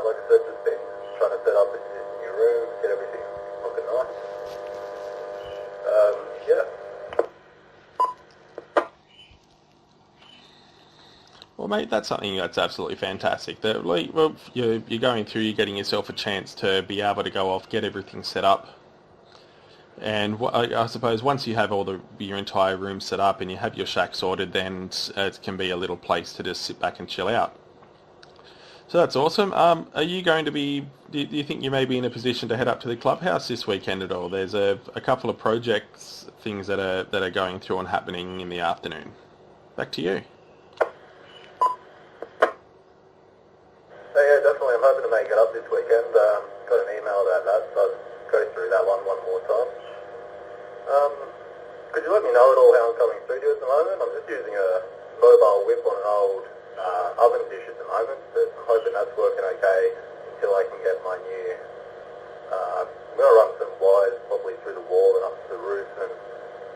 like I said, just been trying to set up this new room, get everything looking nice. Yeah. Well, mate, that's something that's absolutely fantastic. That, well, you're going through, you're getting yourself a chance to be able to go off, get everything set up. And I suppose once you have your entire room set up and you have your shack sorted, then it can be a little place to just sit back and chill out. So that's awesome. Are you going to be? Do you think you may be in a position to head up to the clubhouse this weekend at all? There's a couple of projects, things that are going through and happening in the afternoon. Back to you. Yeah, definitely. I'm hoping to make it up this weekend. Got an email about that, so I'll go through that one more time. Could you let me know at all how I'm coming through to you at the moment? I'm just using a mobile whip on an old oven dish at the moment, but I'm hoping that's working okay until I can get my new... I'm going to run some wires probably through the wall and up to the roof, and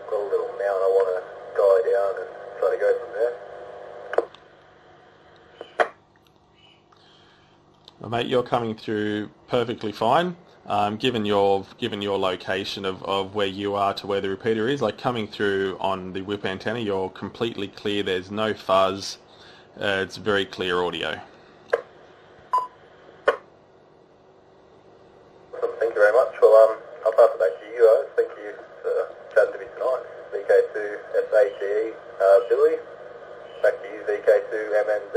got a little mount I want to guy down and try to go from there. Well, mate, you're coming through perfectly fine. Given your location of where you are to where the repeater is, like coming through on the whip antenna, you're completely clear. There's no fuzz. It's very clear audio. Awesome, thank you very much. Well, I'll pass it back to you guys. Thank you for chatting to me tonight. VK2 SATE Billy. Back to you, VK2 MNZ.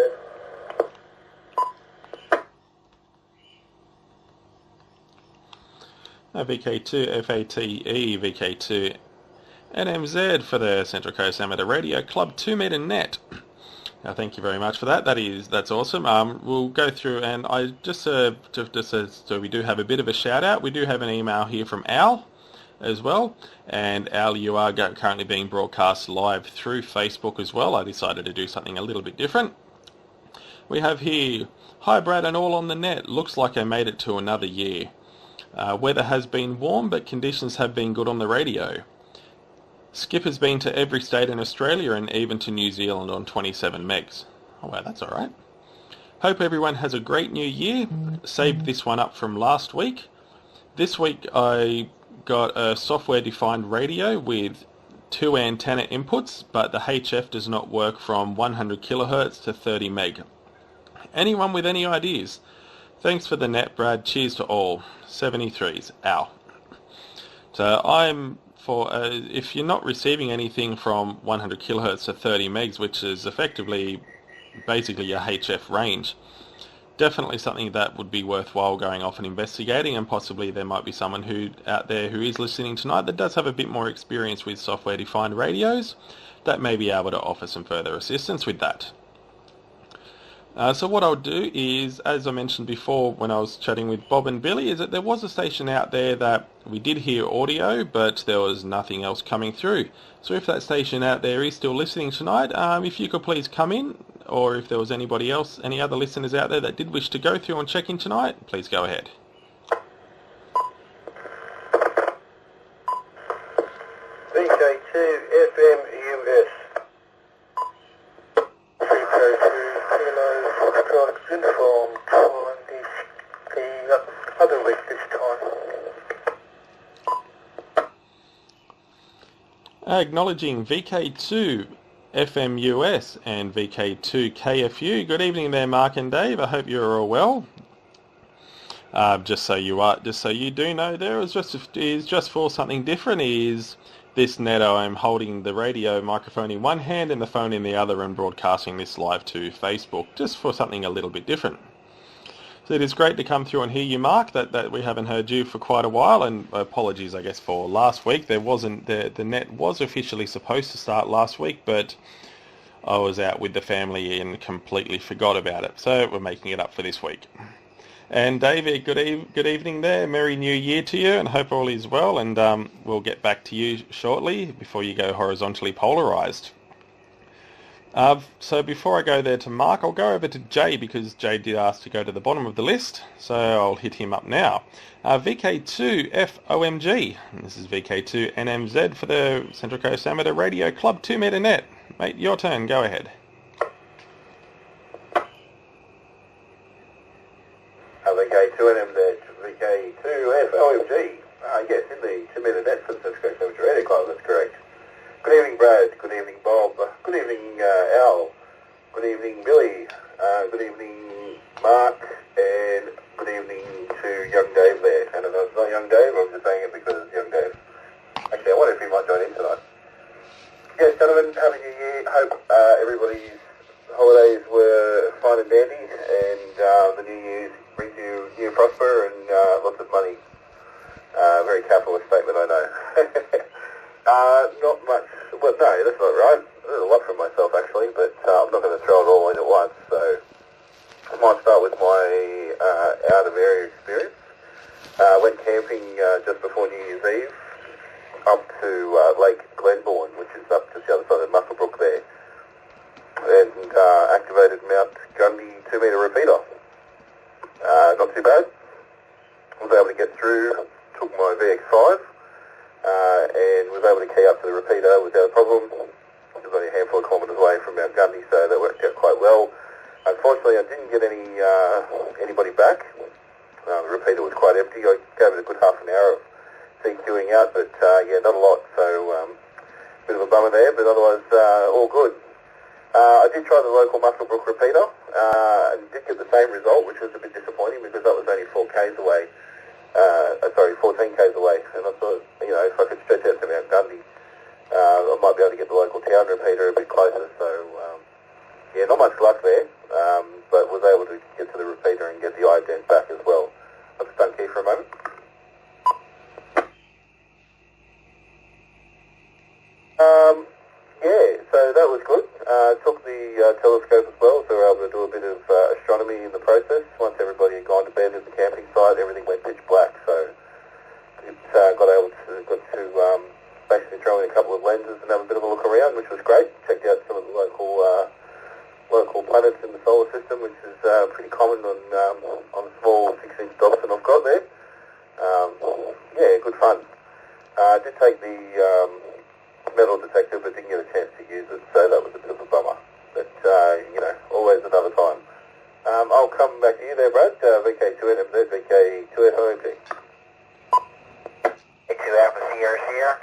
VK2 FATE VK2 NMZ for the Central Coast Amateur Radio Club 2 meter net. Now, thank you very much for that. That's awesome. We'll go through, and I just so we do have a bit of a shout out. We do have an email here from Al as well, and Al, you are currently being broadcast live through Facebook as well. I decided to do something a little bit different. We have here, hi Brad and all on the net. Looks like I made it to another year. Weather has been warm, but conditions have been good on the radio. Skip has been to every state in Australia and even to New Zealand on 27 megs. Oh wow, that's alright. Hope everyone has a great new year. Saved this one up from last week. This week I got a software-defined radio with 2 antenna inputs, but the HF does not work from 100 kilohertz to 30 meg. Anyone with any ideas? Thanks for the net, Brad. Cheers to all. 73s. Ow. So I'm for if you're not receiving anything from 100 kilohertz to 30 megs, which is effectively basically your HF range, definitely something that would be worthwhile going off and investigating, and possibly there might be someone out there who is listening tonight that does have a bit more experience with software-defined radios that may be able to offer some further assistance with that. So what I'll do is, as I mentioned before when I was chatting with Bob and Billy, is that there was a station out there that we did hear audio, but there was nothing else coming through. So if that station out there is still listening tonight, if you could please come in, or if there was anybody else, any other listeners out there that did wish to go through and check in tonight, please go ahead. VK2 FM US. Uniform on the other week this time. Acknowledging VK2 FM US and VK2 KFU. Good evening there, Mark and Dave. I hope you're all well. Just so you do know, there is just for something different. Is this net I'm holding the radio microphone in one hand and the phone in the other and broadcasting this live to Facebook, just for something a little bit different. So it is great to come through and hear you, Mark, that we haven't heard you for quite a while, and apologies, I guess, for last week. There wasn't, the net was officially supposed to start last week, but I was out with the family and completely forgot about it, so we're making it up for this week. And David, good evening there. Merry New Year to you, and hope all is well. And we'll get back to you shortly before you go horizontally polarised. So before I go there to Mark, I'll go over to Jay, because Jay did ask to go to the bottom of the list. So I'll hit him up now. VK2 FOMG. This is VK2 NMZ for the Central Coast Amateur Radio Club 2 meter net. Mate, your turn. Go ahead. Hello. net for the Central Coast Amateur Radio Club, that's correct. Good evening, Brad. Good evening, Bob. Good evening, Al. Good evening, Billy. Good evening, Mark. And good evening to young Dave there. And I know it's not young Dave, I'm just saying it because it's young Dave. Actually, I wonder if he might join in tonight. Yes, gentlemen, happy New Year. Hope everybody's holidays were fine and dandy, and the New Year's brings you new prosper and lots of money. Very capitalist statement, I know. Not much. Well, no, that's not right. There's a lot from myself, actually, but I'm not going to throw it all in at once, so I might start with my out-of-area experience. Went camping just before New Year's Eve up to Lake Glenbourne, which is up just the other side of Muswellbrook there, and activated Mount Gundy 2-metre repeater. Not too bad. Was able to get through, took my VX5, and was able to key up to the repeater without a problem. It was only a handful of kilometres away from Mount Gundy, so that worked out quite well. Unfortunately, I didn't get anybody back. The repeater was quite empty. I gave it a good half an hour of CQing out, but yeah, not a lot, so bit of a bummer there, but otherwise all good. I did try the local Muswellbrook repeater and did get the same result, which was a bit disappointing because that was only 4 k's away, 14 k's away, and I thought, you know, if I could stretch out to Mount Gundy, I might be able to get the local town repeater a bit closer, so yeah, not much luck there, but was able to get to the repeater and get the ident back as well. I'll just unkey for a moment. Yeah, so that was good. Took the telescope as well, so we were able to do a bit of astronomy in the process. Once everybody had gone to bed at the camping site, everything went pitch black, so it got to basically throw in a couple of lenses and have a bit of a look around, which was great. Checked out some of the local planets in the solar system, which is pretty common on the small 6-inch Dobson I've got there. Yeah, good fun. I did take the metal detector, but didn't get a chance to use it, so that was a bit of a bummer. But, you know, always another time. I'll come back to you there, Brad. VK2NMZ, VK2FOMP. A2 Alpha Sierra Sierra.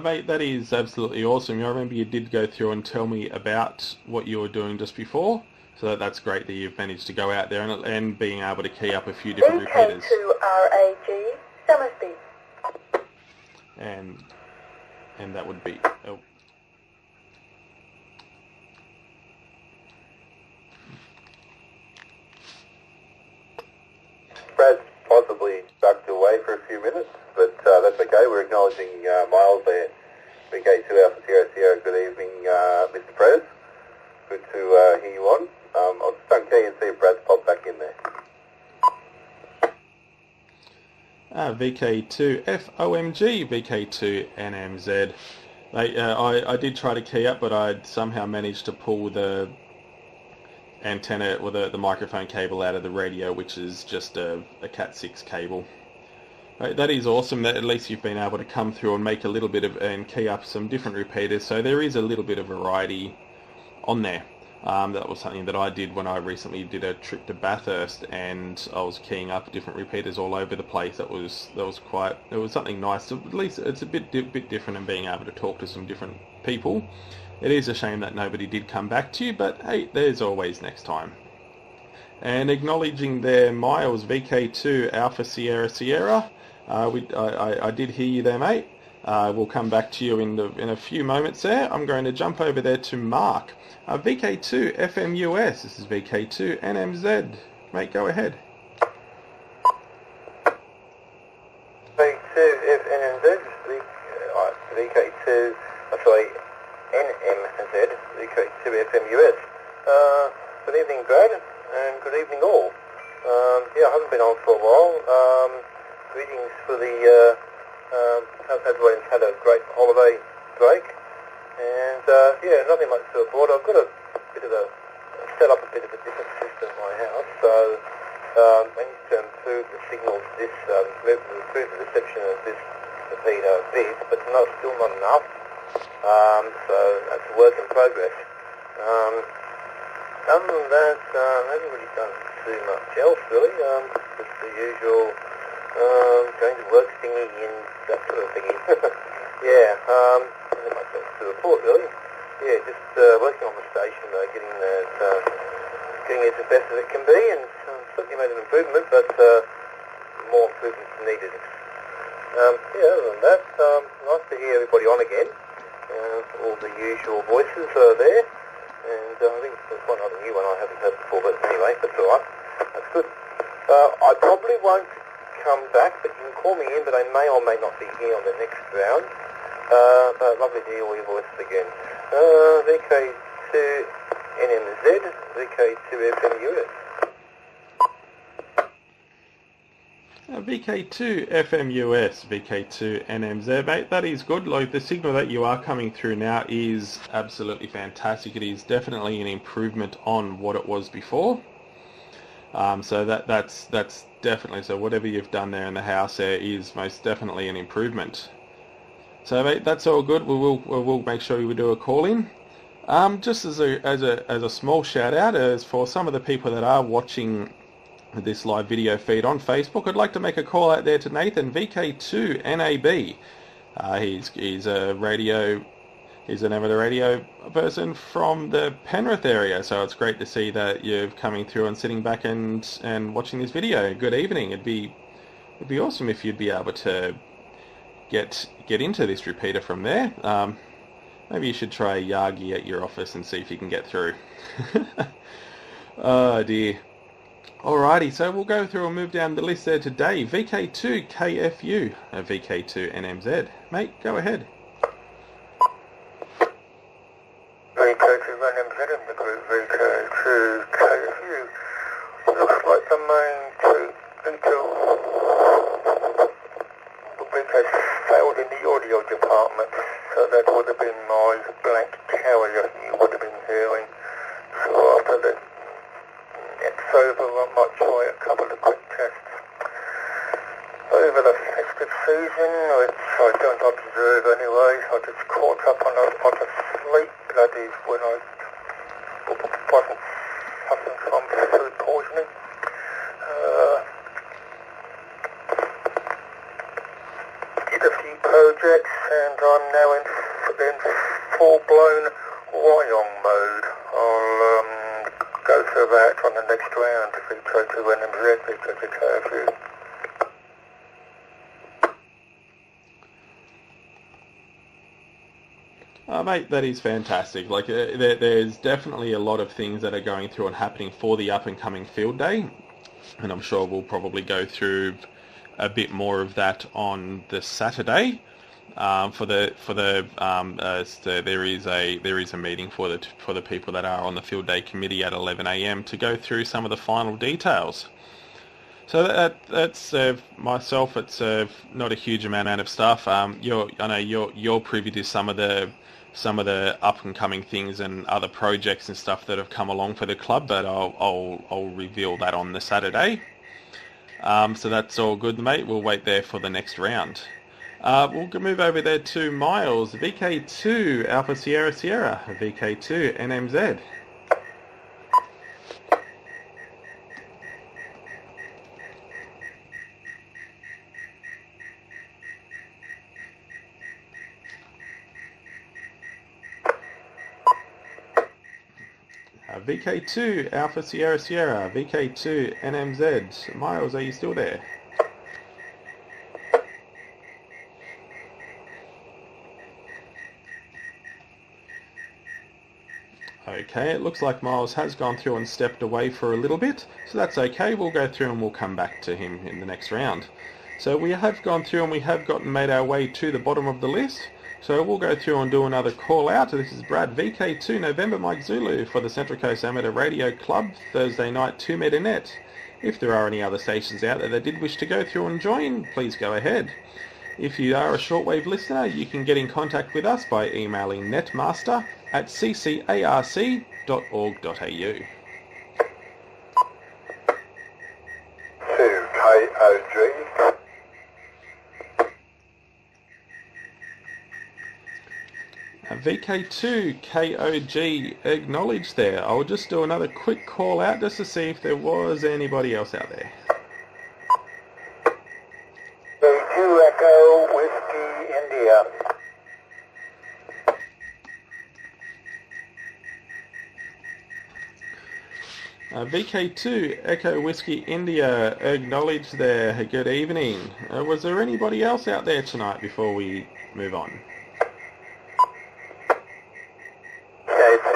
Mate, that is absolutely awesome. I remember you did go through and tell me about what you were doing just before, so that's great that you've managed to go out there and being able to key up a few different repeaters. VK2RAG, Summersby. And that would be... Oh. Brad's possibly ducked away for a few minutes, but that's okay. We're acknowledging Miles there. VK2 Alpha Sierra Sierra, good evening, Mr. Prez. Good to hear you on. I'll just unkey and see if Brad's popped back in there. VK2FOMG, VK2NMZ. I did try to key up, but I'd somehow managed to pull the antenna or the microphone cable out of the radio, which is just a Cat6 cable. Right, that is awesome that at least you've been able to come through and make a little bit of and key up some different repeaters, so there is a little bit of variety on there. That was something that I did when I recently did a trip to Bathurst, and I was keying up different repeaters all over the place. That was something nice. So at least it's a bit different, and being able to talk to some different people. It is a shame that nobody did come back to you, but hey, there's always next time. And acknowledging there, Miles, VK2 Alpha Sierra Sierra. I did hear you there, mate. We'll come back to you in a few moments there. I'm going to jump over there to Mark. VK2 FMUS. This is VK2 NMZ. Mate, go ahead. VK2 FNMZ. VK2. NMZ. VK2 FMUS. Good evening, Brad, and good evening all. Yeah, I haven't been on for a while. Greetings for the. Hope everyone's had a great holiday break, and yeah, nothing much to report. I've got set up a bit of a different system in my house, so managed to improve the signals, improve the reception of this repeater a bit, but still not enough. So that's a work in progress. Other than that, I haven't really done too much else really. Just the usual going to work thingy and that sort of thingy. Yeah, nothing much else to report really. Yeah, just working on the station, getting it as best as it can be, and certainly made an improvement, but more improvements needed. Yeah, other than that, nice to hear everybody on again. All the usual voices are there, and I think there's one other new one I haven't heard before, but anyway, that's alright. That's good. I probably won't come back, but you can call me in, but I may or may not be here on the next round. But lovely to hear all your voices again. VK2 NMZ, VK2 FMUS. VK2 FMUS, VK2 NMZ, mate, that is good. Like, the signal that you are coming through now is absolutely fantastic. It is definitely an improvement on what it was before. So that's definitely, so whatever you've done there in the house there is most definitely an improvement. So mate, that's all good. We'll make sure we do a call in. Just as a small shout out, as for some of the people that are watching this live video feed on Facebook, I'd like to make a call out there to Nathan, VK2 NAB. He's an amateur radio person from the Penrith area, so it's great to see that you're coming through and sitting back and watching this video. Good evening. It'd be awesome if you'd be able to get into this repeater from there. Maybe you should try Yagi at your office and see if you can get through. Oh dear. Alrighty, so we'll go through and move down the list there today. VK2 KFU, VK2 NMZ. Mate, go ahead. VK2 NMZ in the group, VK2 KFU. Looks like the main two VK failed in the audio department, so that would have been my blank carrier you would have been hearing. So after the it's over, I might try a couple of quick tests. Over the festive season, which I don't observe anyway, I just caught up on a lot of sleep. That is when I wasn't suffering from food poisoning. Did a few projects, and I'm now in full-blown Wyong mode. I'll go through that on the next round, VK2 NMZ, VK2 KFU. Mate, that is fantastic. Like, there's definitely a lot of things that are going through and happening for the up-and-coming field day, and I'm sure we'll probably go through a bit more of that on the Saturday. There is a meeting for the people that are on the field day committee at 11 a.m. to go through some of the final details. So that's myself. It's not a huge amount of stuff. I know you're privy to some of the up and coming things and other projects and stuff that have come along for the club, but I'll reveal that on the Saturday. So that's all good, mate. We'll wait there for the next round. We'll move over there to Miles, VK2 Alpha Sierra Sierra, VK2 NMZ. VK2 Alpha Sierra Sierra, VK2 NMZ. Miles, are you still there? Okay, it looks like Miles has gone through and stepped away for a little bit, so that's okay. We'll go through and we'll come back to him in the next round. So we have gone through and we have made our way to the bottom of the list. So we'll go through and do another call out. This is Brad, VK2 November Mike Zulu for the Central Coast Amateur Radio Club, Thursday night 2 metre net. If there are any other stations out there that did wish to go through and join, please go ahead. If you are a shortwave listener, you can get in contact with us by emailing netmaster@ccarc.org.au. To KOG. VK2 KOG acknowledged there. I'll just do another quick call out just to see if there was anybody else out there. V2 Echo Whiskey India. VK2 Echo Whiskey India acknowledged there. Good evening. Was there anybody else out there tonight before we move on? K2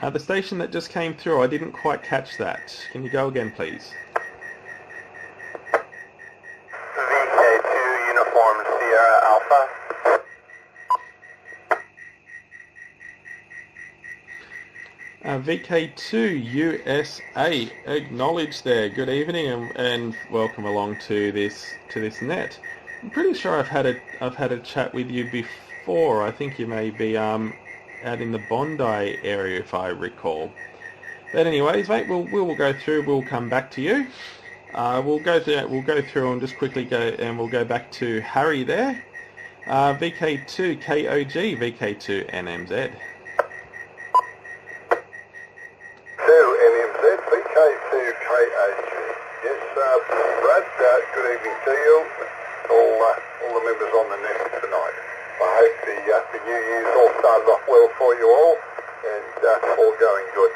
USA. The station that just came through, I didn't quite catch that. Can you go again, please? VK2 Uniform Sierra Alpha. VK2 USA acknowledged there. Good evening and welcome along to this net. I'm pretty sure I've had a chat with you before. I think you may be out in the Bondi area if I recall. But anyways, mate, we'll go through. We'll come back to you. We'll go through and just quickly go, and we'll go back to Harry there. VK2 KOG VK2 NMZ. Brad, good evening to you, all the members on the net tonight. I hope the New Year's all started off well for you all, and all going good.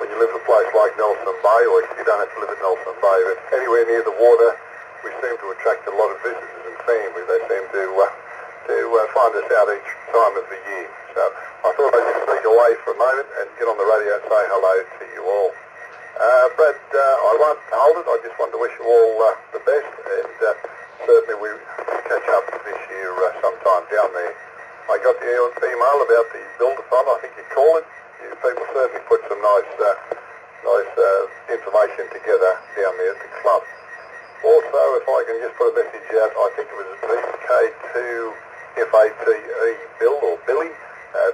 When you live in a place like Nelson Bay, or you don't have to live at Nelson Bay, but anywhere near the water, we seem to attract a lot of visitors and families. They seem to find us out each time of the year. So I thought I'd just sneak away for a moment and get on the radio and say hello to you all. Brad, I won't hold it. I just wanted to wish you all the best, and certainly we catch up this year sometime down there. I got the email about the build-a-thon, I think you call it. You people certainly put some nice information together down there at the club. Also, if I can just put a message out, I think it was VK2 FATE Bill or Billy.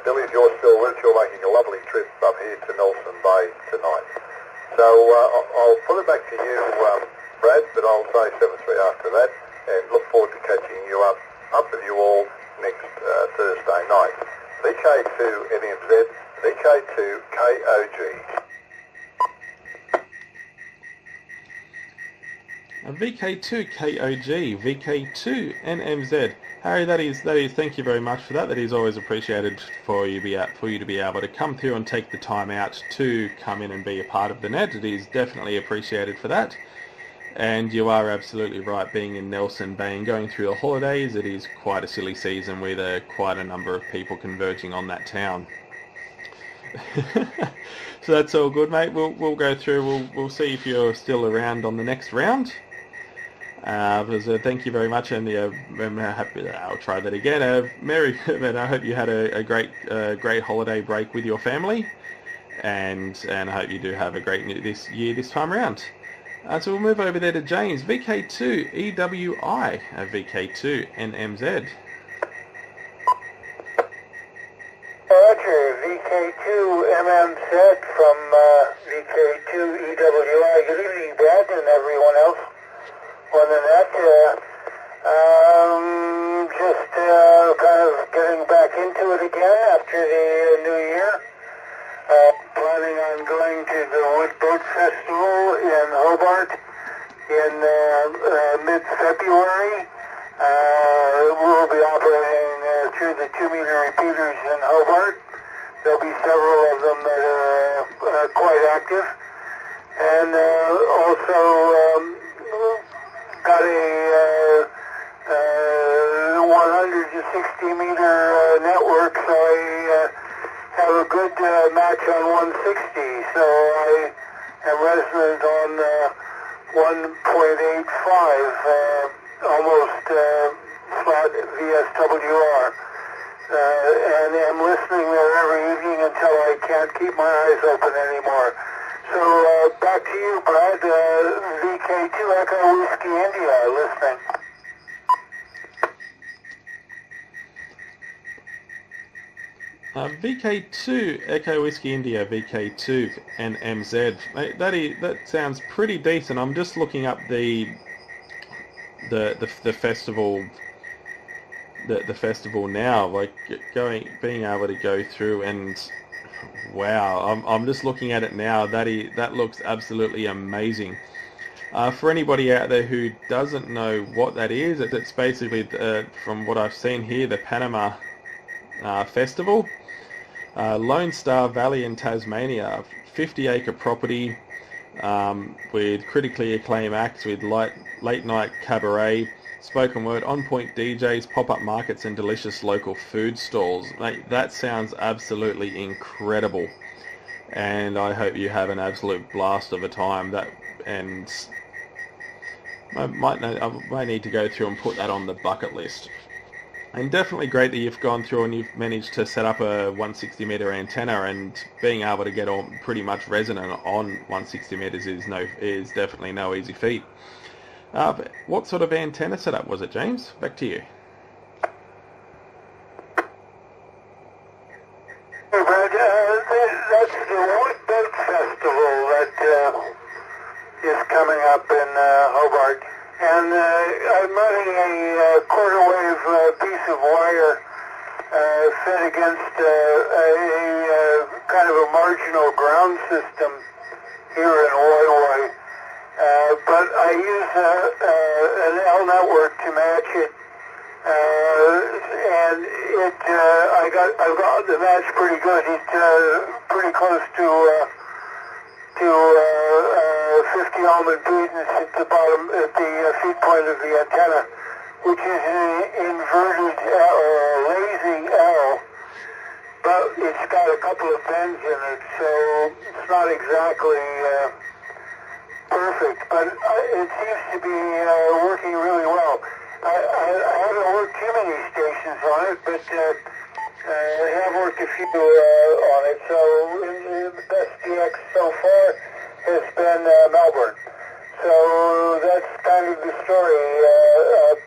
Billy, if you're still with us, you're making a lovely trip up here to Nelson Bay tonight. So I'll put it back to you, Brad, but I'll say 7-3 after that, and look forward to catching you up with you all next Thursday night. VK2 NMZ, VK2 KOG. VK2 KOG, VK2 NMZ. Harry, that is. Thank you very much for that. That is always appreciated for you to be able to come through and take the time out to come in and be a part of the net. It is definitely appreciated for that. And you are absolutely right. Being in Nelson Bay and going through the holidays, it is quite a silly season with quite a number of people converging on that town. So that's all good, mate. We'll go through. We'll see if you're still around on the next round. Thank you very much, and I'm happy. I'll try that again. Merry, and I hope you had a great holiday break with your family, and I hope you do have a great this year this time around. So we'll move over there to James, VK2 EWI, VK2 NMZ. Roger, VK2 MMZ from VK2 EWI. Good evening, Brad, and everyone else on the net. Just kind of getting back into it again after the new year. Planning on going to the Wood Boat Festival in Hobart in mid-February. We'll be operating through the 2-meter repeaters in Hobart. There'll be several of them that are quite active. And also got a 160-meter network, so I have a good match on 160. So I am resident on 1.85, almost flat VSWR. And I'm listening there every evening until I can't keep my eyes open anymore. So back to you, Brad. VK2 Echo Whiskey India, listening. VK2 Echo Whiskey India, VK2 NMZ. That sounds pretty decent. I'm just looking up the the festival. The festival now, like being able to go through and wow, I'm just looking at it now. That looks absolutely amazing. For anybody out there who doesn't know what that is, it's basically from what I've seen here, the Panama Festival, Lone Star Valley in Tasmania, 50-acre property with critically acclaimed acts with late night cabaret, spoken word, on-point DJs, pop-up markets and delicious local food stalls. Mate, that sounds absolutely incredible, and I hope you have an absolute blast of a time. And I might need to go through and put that on the bucket list. And definitely great that you've gone through and you've managed to set up a 160 meter antenna, and being able to get on pretty much resonant on 160 meters is definitely no easy feat. What sort of antenna setup was it, James? Back to you. That's the Wood Boat Festival that is coming up in Hobart. And I'm running a quarter wave piece of wire fed against a kind of a marginal ground system here in Woy. But I use an L network to match it, and I've got the match pretty good. It's pretty close to 50 ohm impedance at the bottom, at the feed point of the antenna, which is an inverted lazy L, but it's got a couple of bends in it, so it's not exactly perfect, but it seems to be working really well. I haven't worked too many stations on it, but I have worked a few on it, so the best DX so far has been Melbourne. So that's kind of the story.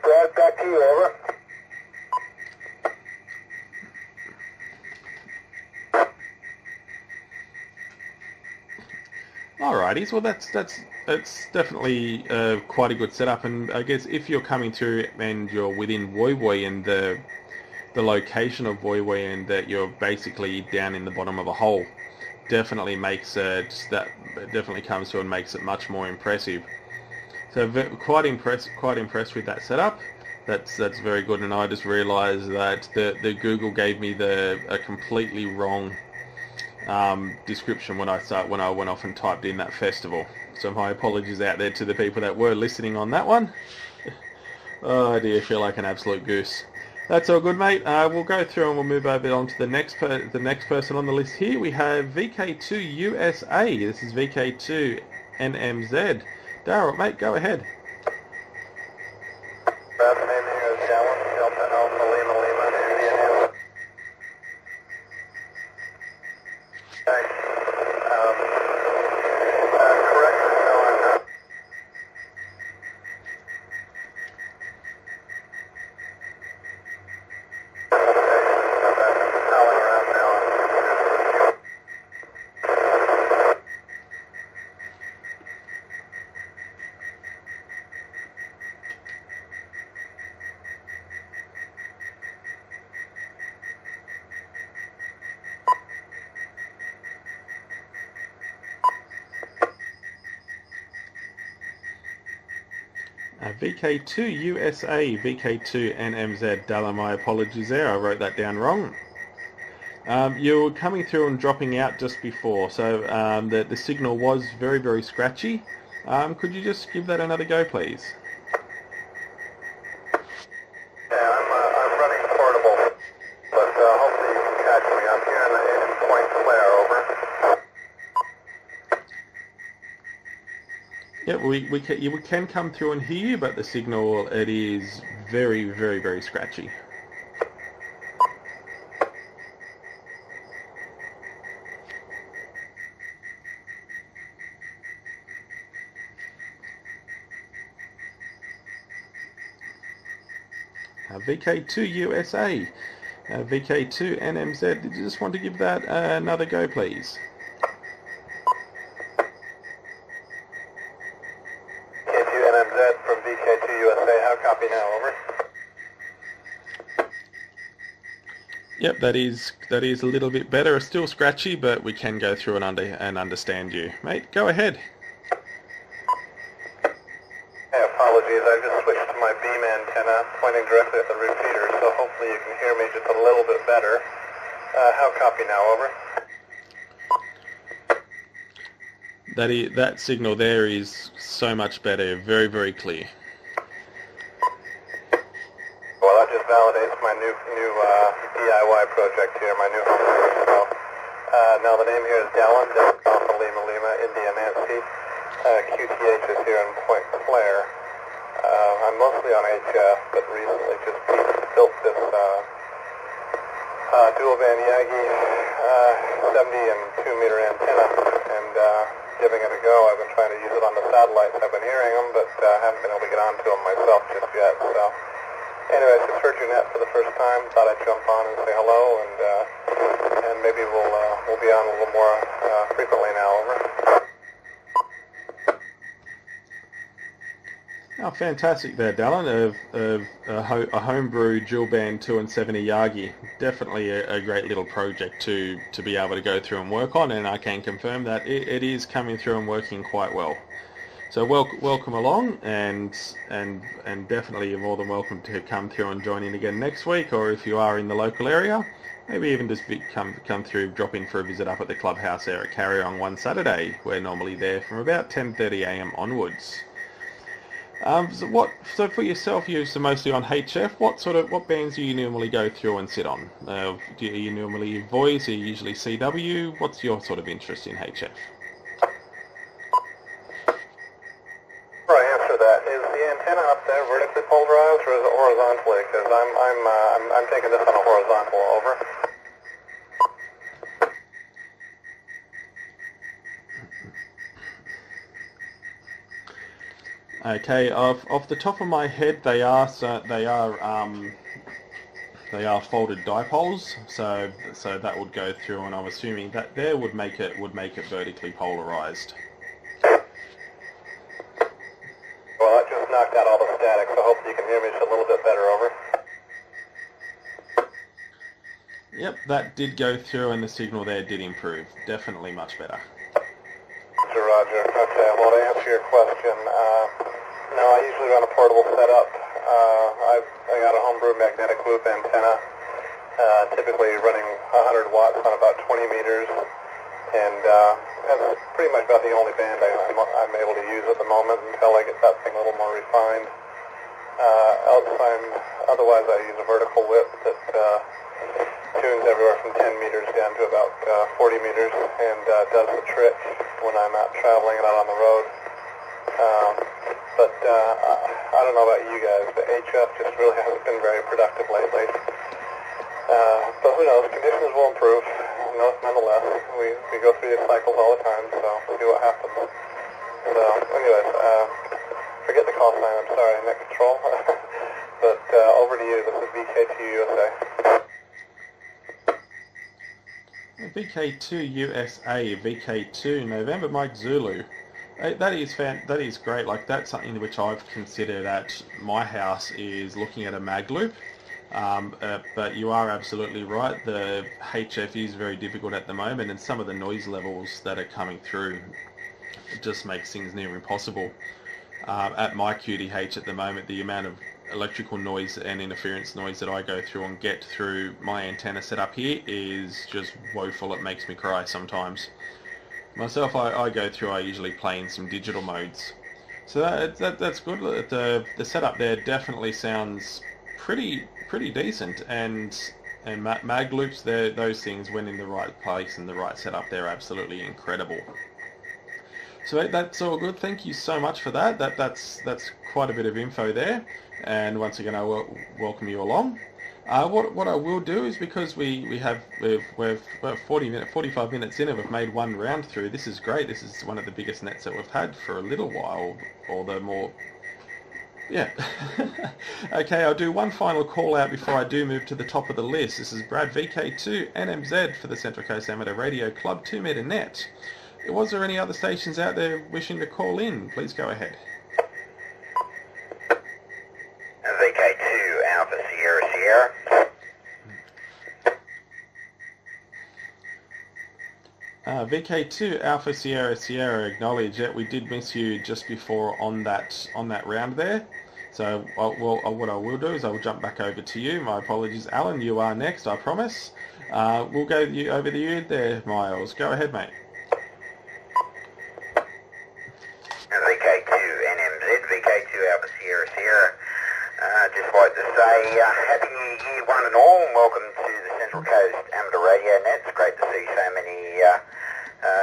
Brad, back to you, over. Alrighties, well that's definitely quite a good setup, and I guess if you're coming through and you're within Woy and the location of Woy and that you're basically down in the bottom of a hole, definitely makes definitely comes through and makes it much more impressive. So quite impressed with that setup. That's very good, and I just realised that the Google gave me a completely wrong description when I went off and typed in that festival. So my apologies out there to the people that were listening on that one. Oh dear, I feel like an absolute goose. That's all good, mate. We'll go through and we'll move over on to the next person on the list here. We have VK2 USA. This is VK2 NMZ. Darryl, mate, go ahead. Name is Dallas, Delta Alpha Lima Lima, Indiana. Thanks. Correct. No, I'm not. Howling around now. VK2 USA, VK2 NMZ. Dalla, my apologies there. I wrote that down wrong. You were coming through and dropping out just before, so the signal was very, very scratchy. Could you just give that another go, please? Yeah, I'm running portable, but hopefully you can catch me up here in Point Claire, over. Yeah, we can come through and hear you, but the signal, it is very, very, very scratchy. VK2 USA, VK2 NMZ, did you just want to give that another go, please? K2 NMZ from VK2 USA. How copy now? Over. Yep, that is a little bit better. It's still scratchy, but we can go through and understand you, mate. Go ahead. Hey, apologies. I just switched to my beam antenna, pointing directly at the repeater, so hopefully you can hear me just a little bit better. How copy now? Over. That signal there is so much better. Very, very clear. Well, that just validates my new DIY project here, my new home project. So, now the name here is Dallin, Alpha Lima Lima, India Nancy. QTH is here in Point Claire. I'm mostly on HF, but recently just built this dual band Yagi 70 and 2 meter antenna, and giving it a go. I've been trying to use it on the satellites. I've been hearing them, but haven't been able to get onto them myself just yet. So, anyways, just heard your net for the first time. Thought I'd jump on and say hello, and maybe we'll be on a little more frequently now. Over. Oh, fantastic there, Dallin, of a homebrew dual band 2 and 70 Yagi. Definitely a great little project to be able to go through and work on, and I can confirm that it is coming through and working quite well. So welcome along, and definitely you're more than welcome to come through and join in again next week, or if you are in the local area, maybe even just come through, drop in for a visit up at the clubhouse there at Carrier on one Saturday. We're normally there from about 10:30 a.m. onwards. So for yourself, you're mostly on HF. What bands do you normally go through and sit on? Do you normally voice? Are you usually CW? What's your sort of interest in HF? Before I answer that, is the antenna up there vertically polarized or is it horizontally? Because I'm taking this on a horizontal. Over. Okay, off the top of my head, they are folded dipoles, so that would go through, and I'm assuming that there would make it vertically polarized. Well, that just knocked out all the static, so hopefully you can hear me just a little bit better. Over. Yep, that did go through, and the signal there did improve. Definitely much better. Roger. Okay, well, to answer your question, no, I usually run a portable setup. I got a homebrew magnetic loop antenna, typically running 100 watts on about 20 meters, and that's pretty much about the only band I'm able to use at the moment until I get that thing a little more refined. Otherwise, I use a vertical whip that tunes everywhere from 10 meters down to about 40 meters and does the trick when I'm out traveling and out on the road. But I don't know about you guys, but HF just really hasn't been very productive lately. But who knows, conditions will improve. Nonetheless, we go through these cycles all the time, so we'll see what happens. So anyways, forget the call sign, I'm sorry, net control. But over to you, this is VK2 USA. VK2 USA, VK2 November Mike Zulu. That is great. Like, that's something which I've considered at my house, is looking at a mag loop. But you are absolutely right. The HF is very difficult at the moment, and some of the noise levels that are coming through just makes things near impossible. At my QTH at the moment, the amount of electrical noise and interference noise that I go through and get through my antenna setup here is just woeful. It makes me cry sometimes. Myself, I go through, I usually play in some digital modes. So that's good. The setup there definitely sounds pretty decent, and mag loops, those things, when in the right place and the right setup, they're absolutely incredible. So that's all good. Thank you so much for that. That's quite a bit of info there. And once again, I will welcome you along. What I will do is, because we're 45 minutes in and we've made one round through. This is great. This is one of the biggest nets that we've had for a little while, or the more. Yeah. Okay, I'll do one final call out before I do move to the top of the list. This is Brad, VK2 NMZ for the Central Coast Amateur Radio Club 2 Meter Net. Was there any other stations out there wishing to call in? Please go ahead. VK2 Alpha Sierra Sierra, acknowledge that we did miss you just before on that round there. So what I will do is I will jump back over to you. My apologies, Alan. You are next, I promise. We'll go over to you there, Miles. Go ahead, mate. VK2 NMZ, VK2 Alpha Sierra Sierra. Just like to say Happy New Year one and all, and welcome to the Central Coast Amateur Radio Net. It's great to see so many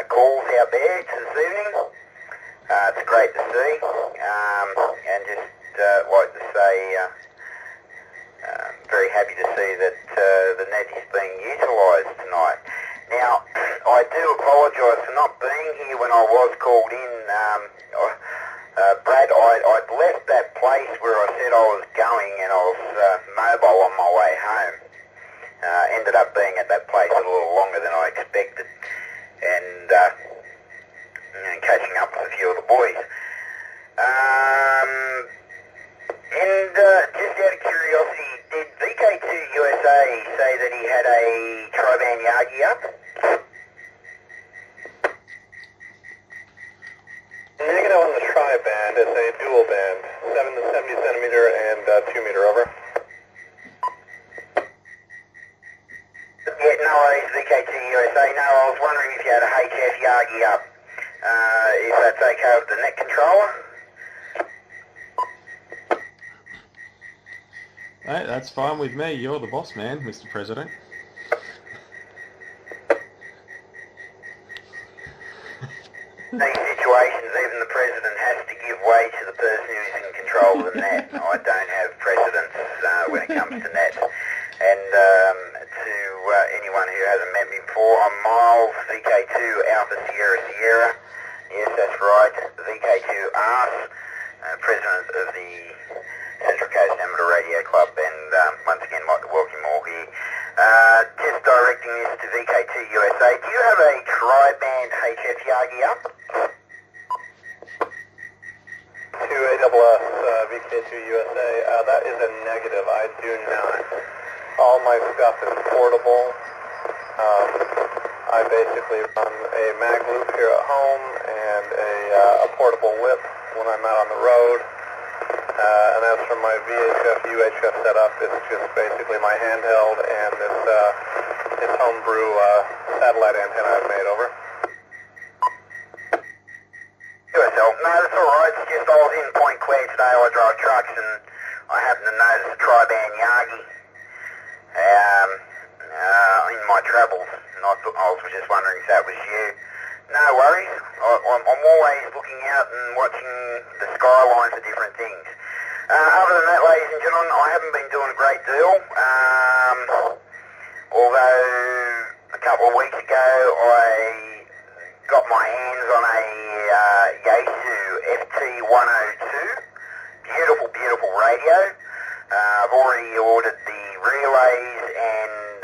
calls out there this evening. It's great to see, and just like to say very happy to see that the net is being utilised tonight. Now, I do apologise for not being here when I was called in. Brad, I'd left that place where I said I was going, and I was mobile on my way home. Ended up being at that place a little longer than I expected, and catching up with a few of the boys. And just out of curiosity, did VK2 USA say that he had a tri-band Yagi up? Negative on the tri-band. It's a dual band, 7 to 70 centimeter and 2 meter over. Yeah, no worries, VK2 USA. No, I was wondering if you had a HF Yagi up. If that's okay with the net controller? Hey, that's fine with me. You're the boss man, Mr. President. These situations, even the President has to give way to the person who's in control of the net. I don't have precedence when it comes to net. And to anyone who hasn't met me before, I'm Miles, VK2 Alpha Sierra Sierra. Yes, that's right, VK2 Ars, President of the Central Coast Amateur Radio Club, and once again, like to welcome you all here. Just directing this to VK2 USA. Do you have a tri-band HF Yagi up? To AWS VK2 USA, that is a negative. I do not. All my stuff is portable. I basically run a mag loop here at home and a portable whip when I'm out on the road. And as for my VHF, UHF setup, it's just basically my handheld and this homebrew satellite antenna I've made over. No, that's alright. It's just I was in Point Claire today. I drive trucks and I happened to notice a tri-band Yagi in my travels. And I was just wondering if that was you. No worries. I'm always looking out and watching the skyline for different things. Other than that, ladies and gentlemen, I haven't been doing a great deal. Although a couple of weeks ago I got my hands on a Yaesu FT102. Beautiful, beautiful radio. I've already ordered the relays and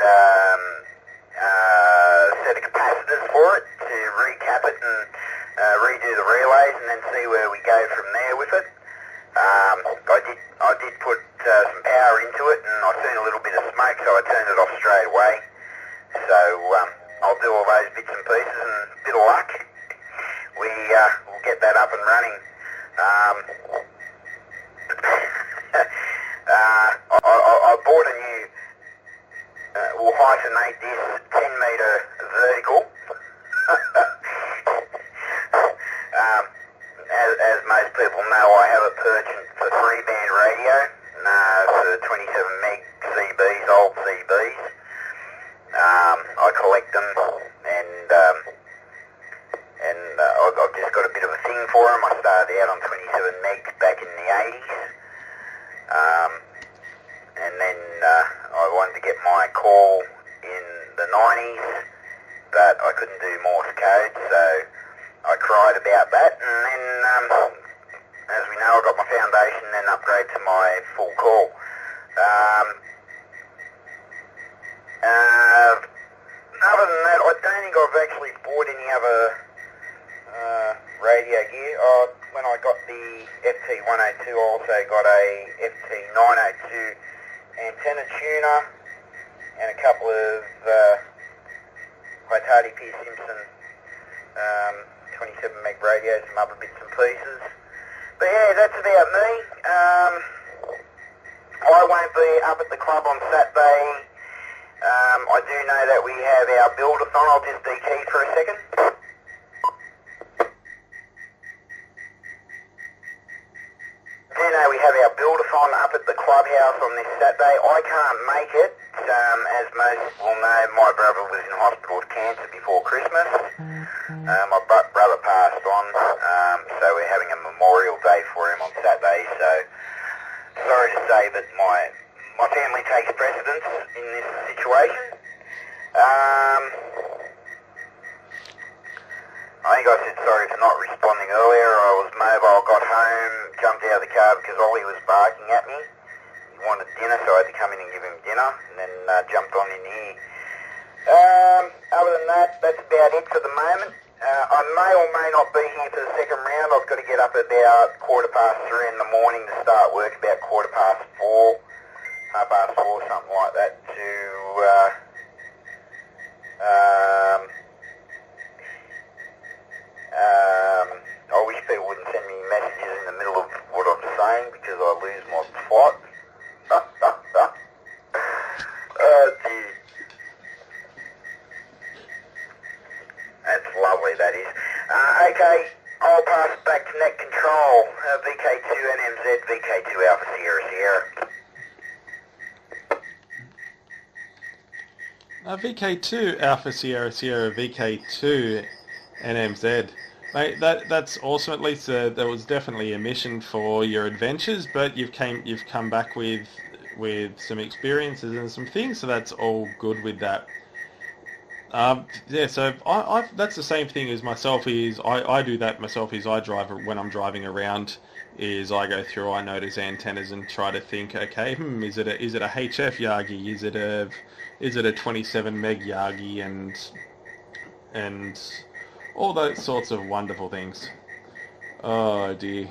set of capacitors for it to recap it and redo the relays and then see where we go from there with it. I did put some power into it and I seen a little bit of smoke, so I turned it off straight away. So I'll do all those bits and pieces and a bit of luck. We'll get that up and running. I bought a new, we'll hyphenate this, 10-metre vertical. As most people know, I have a penchant for 3-band radio, for 27 meg CBs, old CBs. I collect them, and I've just got a bit of a thing for them. I started out on 27 megs back in the 80s, and then I wanted to get my call in the 90s, but I couldn't do Morse code, so I cried about that, and then, as we know, I got my foundation and then upgrade to my full call. Other than that, I don't think I've actually bought any other radio gear. When I got the FT102, I also got a FT902 antenna tuner and a couple of Hitati P. Simpson 27 meg radio, some other bits and pieces. But yeah, that's about me. I won't be up at the club on Saturday. I do know that we have our build-a-thon. I'll just de-key for a second. I do know we have our build-a-thon up at the clubhouse on this Saturday. I can't make it. As most will know, my brother was in hospital with cancer before Christmas. My brother passed on, so we're having a memorial day for him on Saturday. So sorry to say that my family takes precedence in this situation. I think I said sorry for not responding earlier. I was mobile, got home, jumped out of the car because Ollie was barking at me. Wanted dinner, so I had to come in and give him dinner, and then jumped on in here. Other than that, that's about it for the moment. I may or may not be here for the second round. I've got to get up about 3:15 in the morning to start work, about 4:15, 4:30, something like that, to I wish people wouldn't send me messages in the middle of what I'm saying because I lose my plot. Oh, gee. That's lovely, that is. Okay, I'll pass it back to net control. VK2 NMZ, VK2 Alpha Sierra Sierra. VK2 Alpha Sierra Sierra VK2 NMZ. Mate, that's awesome. At least there was definitely a mission for your adventures, but you've come back with some experiences and some things, so that's all good with that. Yeah, so I that's the same thing as myself. Is I do that myself. Is I drive when I'm driving around. Is I go through, I notice antennas and try to think, okay, is it a HF Yagi? Is it a 27 meg Yagi? And all those sorts of wonderful things. Oh dear.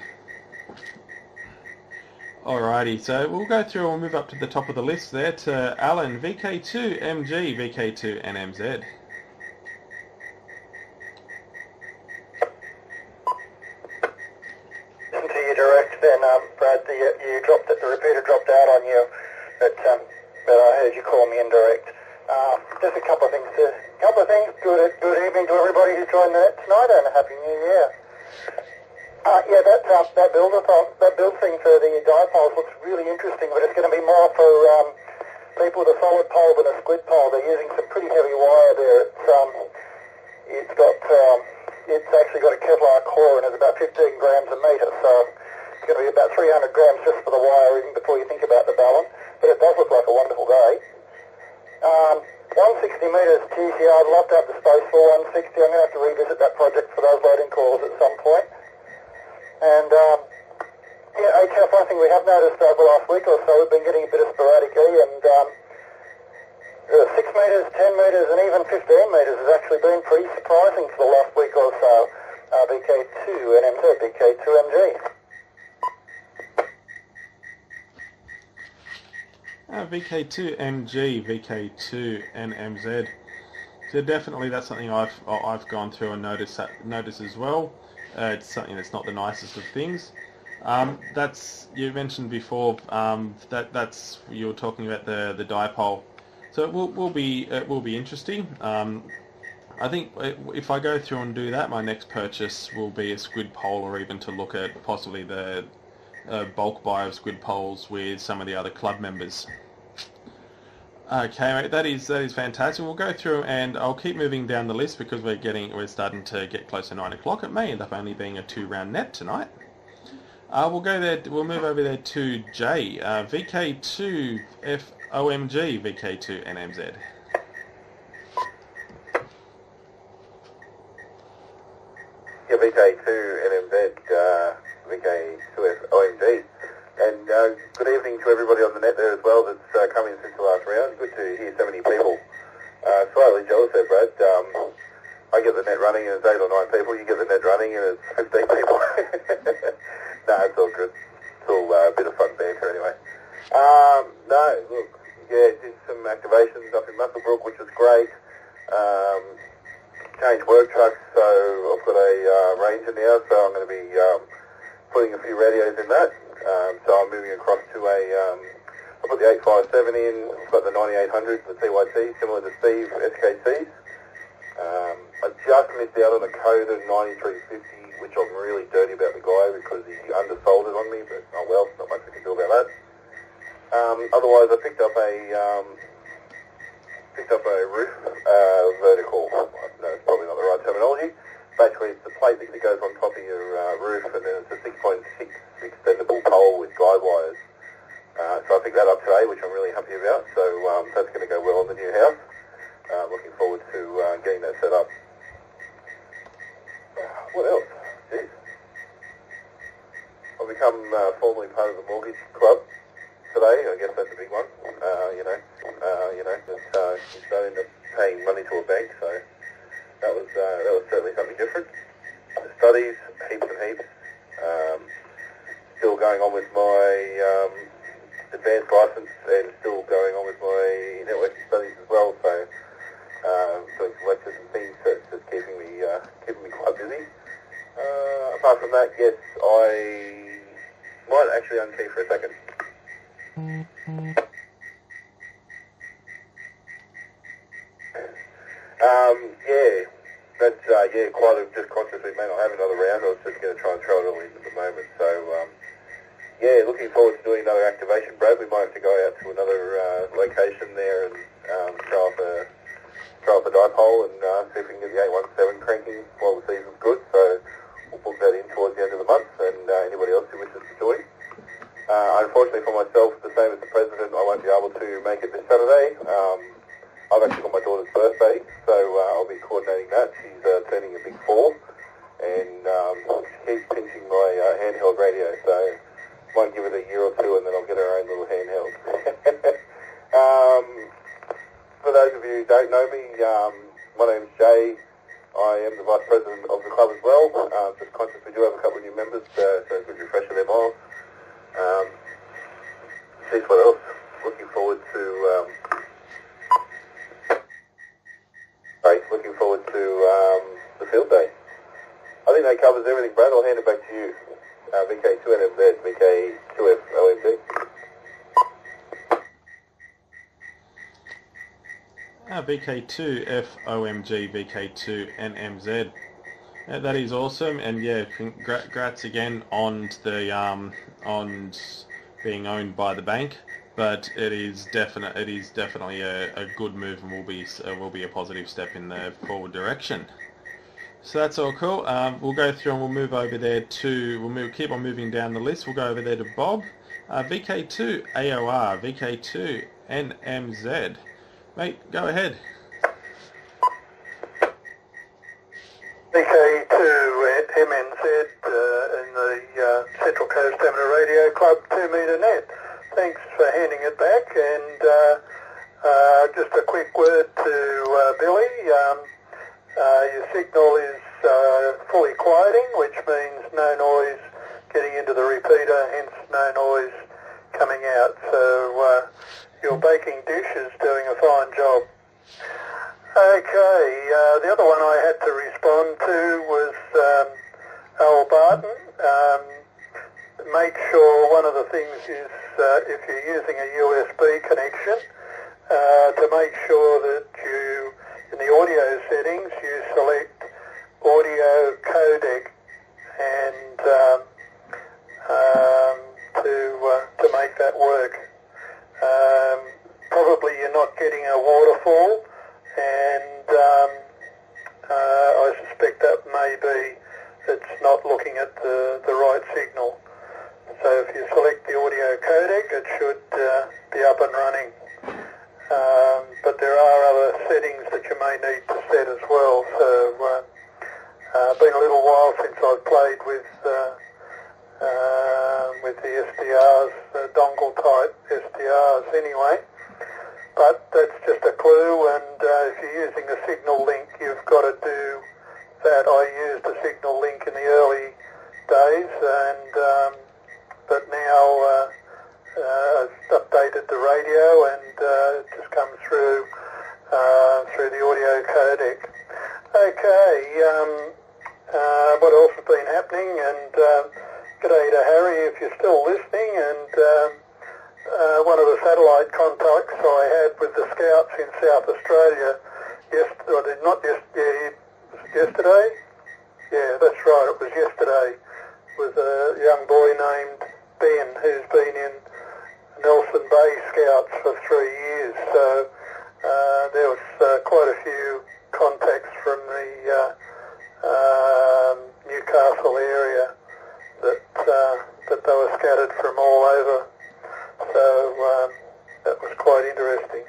Alrighty, so we'll go through and we'll move up to the top of the list there to Alan, VK2 MG, VK2 NMZ. Listen to you direct then, Brad, you dropped it, the repeater dropped out on you, but I heard you call me indirect. Just a couple of things. Good evening to everybody who's joined the net tonight, and a Happy New Year. Yeah, that build thing for the dipoles looks really interesting, but it's going to be more for people with a solid pole than a squid pole. They're using some pretty heavy wire there. It's actually got a Kevlar core and it's about 15 grams a metre, so it's going to be about 300 grams just for the wire, even before you think about the balance. But it does look like a wonderful day. 160 metres TCI, I'd love to have the space for 160. I'm going to have to revisit that project for those loading calls at some point. And yeah, HF, one thing we have noticed over the last week or so, we've been getting a bit of sporadic E, and 6 metres, 10 metres, and even 15 metres has actually been pretty surprising for the last week or so. VK2 NMZ, VK2 MG. VK2 MG, VK2 NMZ. So definitely that's something I've gone through and noticed as well. It's something that's not the nicest of things. That's, you mentioned before, that's you were talking about the dipole. So it will be interesting. I think if I go through and do that, my next purchase will be a squid pole, or even to look at possibly the bulk buy of squid poles with some of the other club members. Okay, mate, that is fantastic. We'll go through and I'll keep moving down the list because we're starting to get close to 9 o'clock. It may end up only being a 2-round net tonight. We'll go there. We'll move over there to J, VK2 FOMG, VK2 NMZ. Yeah, VK2 NMZ, VK2 FOMG. And good evening to everybody on the net there as well that's come in since the last round. Good to hear so many people. Slightly jealous there, Brad. I get the net running and it's 8 or 9 people. You get the net running and it's 15 people. No, it's all good. It's all a bit of fun banter anyway. No, look, yeah, did some activations up in Musselbrook, which was great. change work trucks, so I've got a Ranger now, so I'm going to be putting a few radios in that. So I'm moving across to I put the 857 in, I've got the 9800, the TYT, similar to Steve SKCs. I just missed out on a Coda 9350, which I'm really dirty about the guy because he undersold it on me, but oh well, not much we can do about that. Otherwise, I picked up a roof vertical. No, it's probably not the right terminology. Basically, it's the plate that goes on top of your roof, and then it's a 6.6 extendable pole with guide wires. So I picked that up today, which I'm really happy about. So that's going to go well on the new house. Looking forward to getting that set up. What else? Jeez. I've become formally part of the mortgage club today. I guess that's a big one. You don't end up paying money to a bank, so that was certainly something different. The studies, heaps and heaps. Still going on with my advanced license and still going on with my networking studies as well. So some lectures and things that's just keeping me quite busy. Apart from that, yes, I might actually unkey for a second. That's quite just conscious we may not have another round. I was just going to try and throw it all in at the moment. So looking forward to doing another activation, Brad. We might have to go out to another location there and throw up a dipole and see if we can get the 817 cranking while the season's good. So we'll book that in towards the end of the month, and anybody else who wishes to join. Unfortunately for myself, the same as the President, I won't be able to make it this Saturday. I've actually got my daughter's birthday, so I'll be coordinating that. She's turning a big 4, and she keeps pinching my handheld radio, so might give it a year or two, and then I'll get her own little handheld. For those of you who don't know me, my name's Jay. I am the Vice President of the club as well. Just conscious we do have a couple of new members, so a good refresher their miles. Geez, what else? Looking forward to the field day. I think that covers everything, Brad. I'll hand it back to you. VK2NMZ, VK2FOMG. VK2FOMG, VK2NMZ. That is awesome, and yeah, congrats again on the on being owned by the bank. But it is definitely a good move, and will be a positive step in the forward direction. So that's all cool. We'll go through and we'll move over there to keep on moving down the list. We'll go over there to Bob, VK2 AOR, VK2 NMZ. Mate, go ahead. VK2 MNZ in the Central Coast Amateur Radio Club 2-metre net. Thanks for handing it back, and just a quick word to Billy. Your signal is fully quieting, which means no noise getting into the repeater, hence no noise coming out. So your baking dish is doing a fine job. Okay, the other one I had to respond to was Al Barton. Make sure one of the things is if you're using a USB connection, to make sure that you, in the audio settings, you select audio codec and to make that work. Probably you're not getting a waterfall, and I suspect that may be it's not looking at the right signal. So if you select the audio codec, it should be up and running. But there are other settings that you may need to set as well. So been a little while since I've played with the SDRs, the dongle type SDRs anyway. But that's just a clue, and if you're using a signal link, you've got to do that. I used a signal link in the early days, and but now I've updated the radio, and it just comes through the audio codec. Okay, what else has been happening? And g'day to Harry if you're still listening. And one of the satellite contacts I had with the Scouts in South Australia yesterday? Yeah, that's right, it was yesterday, with a young boy named Ben who's been in Nelson Bay Scouts for 3 years. So there was quite a few contacts from the Newcastle area that they were scattered from all over. So that was quite interesting.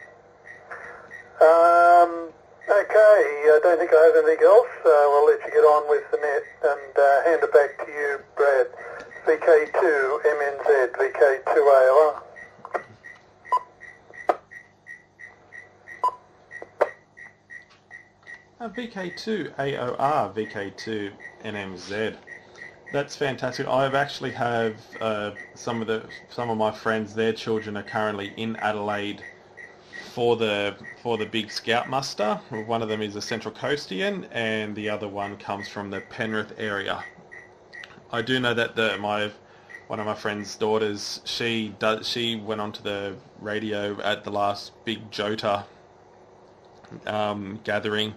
Okay, I don't think I have anything else. I'll let you get on with the net and hand it back to you, Brad. VK2 MNZ, VK2 AOR. VK2 AOR, VK2 NMZ. That's fantastic. I've actually have some of my friends. Their children are currently in Adelaide for the big Scout muster. One of them is a Central Coastian, and the other one comes from the Penrith area. I do know that one of my friend's daughters, she went onto the radio at the last big Jota gathering,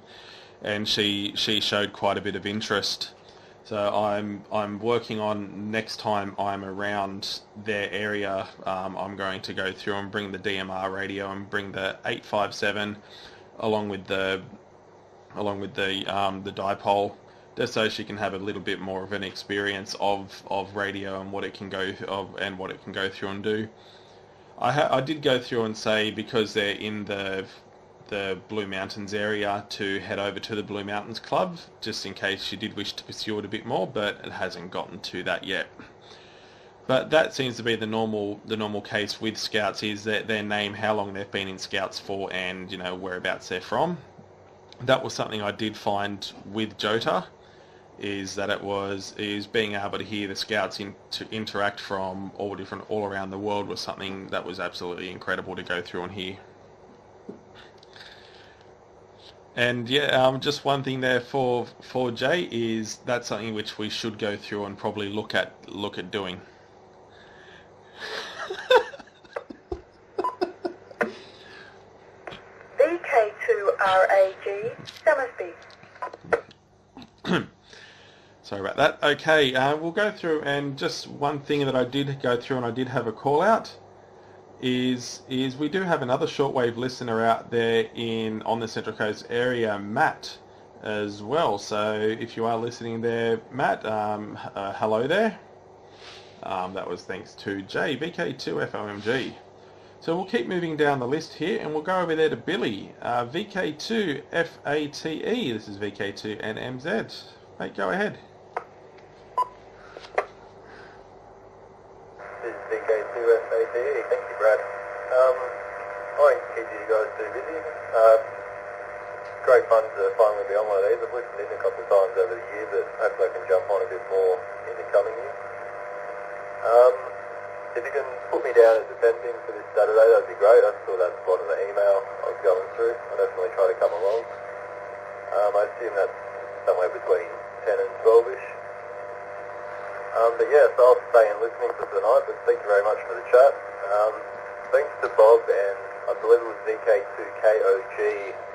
and she showed quite a bit of interest. So I'm working on, next time I'm around their area, I'm going to go through and bring the DMR radio and bring the 857 along with the dipole, just so she can have a little bit more of an experience of radio and what it can go through and do. I did go through and say, because they're in the Blue Mountains area, to head over to the Blue Mountains Club, just in case she did wish to pursue it a bit more, but it hasn't gotten to that yet. But that seems to be the normal case with Scouts, is that their name, how long they've been in Scouts for, and whereabouts they're from. That was something I did find with Jota, is that is being able to hear the Scouts to interact from all around the world was something that was absolutely incredible to go through and hear. And yeah, just one thing there for Jay is that's something which we should go through and probably look at doing. VK2RAG, Summersby. Sorry about that. Okay, we'll go through, and just one thing that I did go through and I did have a call out is we do have another shortwave listener out there on the Central Coast area, Matt, as well. So if you are listening there, Matt, hello there. That was thanks to Jay, VK2FOMG. So we'll keep moving down the list here, and we'll go over there to Billy, VK2FATE. This is VK2 and MZ. Mate, go ahead. This is VK2FATE. Thank you, Brad. I won't keep you guys too busy. Great fun to finally be on one of these. I've listened in a couple of times over the year, but hopefully I can jump on a bit more in the coming year. If you can put me down as attending for this Saturday, that'd be great. I saw that spot in the email I was going through. I'll definitely try to come along. I assume that's somewhere between 10 and 12ish. But yeah, so I'll stay in listening for tonight, but thank you very much for the chat. Thanks to Bob and I believe it was VK2KOG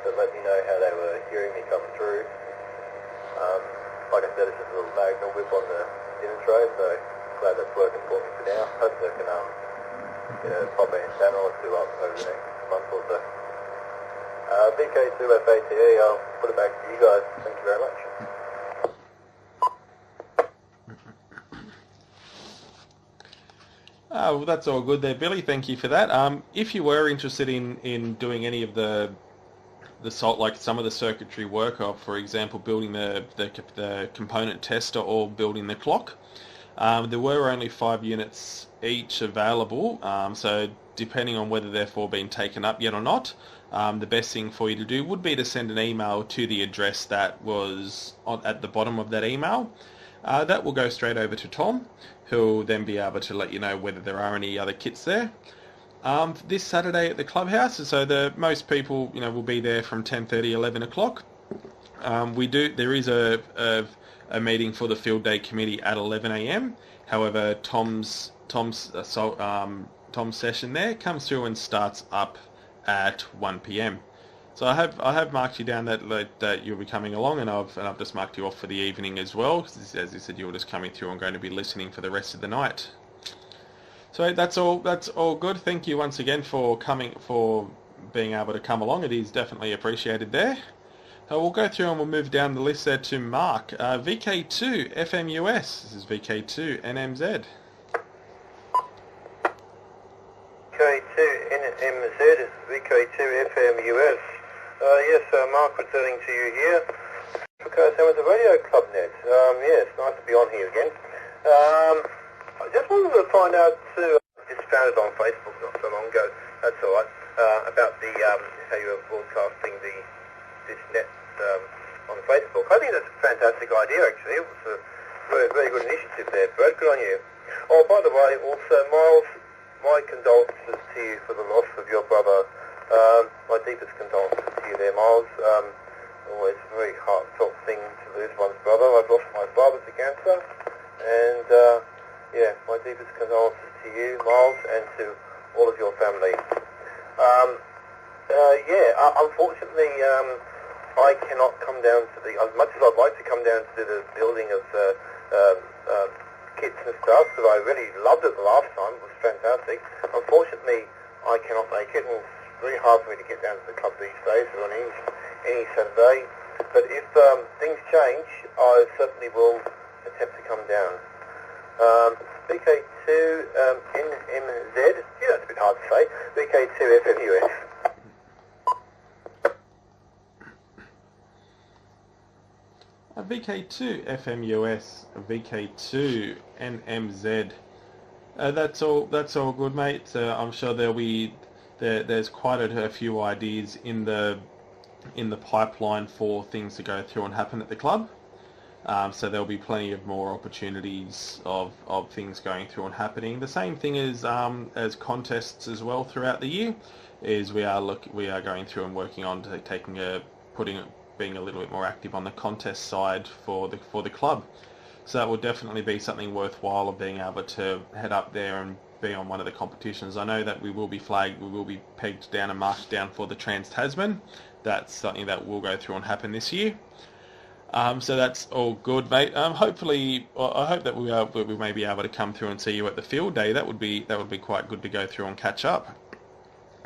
that let me know how they were hearing me come through. Like I said, it's just a little magnal whip on the intro, so glad that's working for me for now. Hopefully I can pop in channel or two up over the next month or so. VK2FATE, I'll put it back to you guys. Thank you very much. Well, that's all good there, Billy. Thank you for that. If you were interested in doing any of the like some of the circuitry work of, for example, building the component tester or building the clock, there were only 5 units each available. So depending on whether they've all been taken up yet or not, the best thing for you to do would be to send an email to the address that was at the bottom of that email. That will go straight over to Tom, who'll then be able to let you know whether there are any other kits there. This Saturday at the clubhouse, so most people will be there from 10:30, 11 o'clock. There is a meeting for the field day committee at 11 a.m. However, Tom's session there comes through and starts up at 1 p.m. So I have marked you down that you'll be coming along, and I've just marked you off for the evening as well. As you said, you're just coming through and going to be listening for the rest of the night. So that's all good. Thank you once again for being able to come along. It is definitely appreciated there. We'll go through and we'll move down the list there to Mark. VK2 FMUS. This is VK2 NMZ. VK2 NMZ, VK2 FMUS. Yes, Mark returning to you here. Because I'm at the Radio Club Net. Yes, nice to be on here again. I just wanted to find out too, just found it on Facebook not so long ago, that's alright, about the, how you are broadcasting this net on Facebook. I think that's a fantastic idea actually. It was a very, very good initiative there, Brad. Good on you. Oh, by the way, also, Miles, my condolences to you for the loss of your brother. My deepest condolences to you there, Miles. Always a very heartfelt thing to lose one's brother. I've lost my father to cancer, and yeah, my deepest condolences to you, Miles, and to all of your family. Unfortunately, I cannot come down to as much as I'd like to come down to the building of kits and stuff, because I really loved it the last time. It was fantastic. Unfortunately, I cannot make it, and it's very hard for me to get down to the club these days on any Saturday. But if things change, I certainly will attempt to come down. VK2 NMZ, yeah, that's a bit hard to say. VK2 FMUS. VK2 FMUS, VK2 NMZ. That's all good, mate. I'm sure there's quite a few ideas in the pipeline for things to go through and happen at the club. So there'll be plenty of more opportunities of things going through and happening. The same thing as contests as well throughout the year. Is we are going through and working on being a little bit more active on the contest side for the club. So that will definitely be something worthwhile of being able to head up there and be on one of the competitions. I know that we will be flagged, we will be pegged down and marked down for the Trans-Tasman. That's something that will go through and happen this year. So that's all good, mate. Hopefully, I hope that we may be able to come through and see you at the field day. That would be quite good to go through and catch up.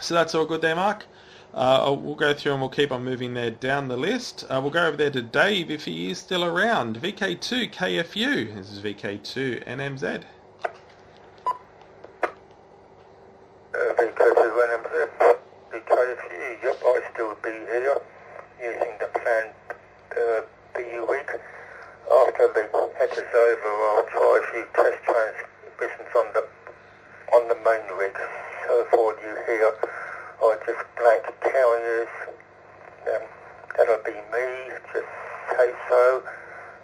So that's all good there, Mark. We'll go through and we'll keep on moving there down the list. We'll go over there to Dave if he is still around. VK2 KFU. This is VK2 NMZ. VK2 NMZ. VKFU. Yep, I still be here using the planned BU week. After the head is over, I'll try a few test transmissions on the main rig. So for you here, I just blank carriers, that'll be me, just say so,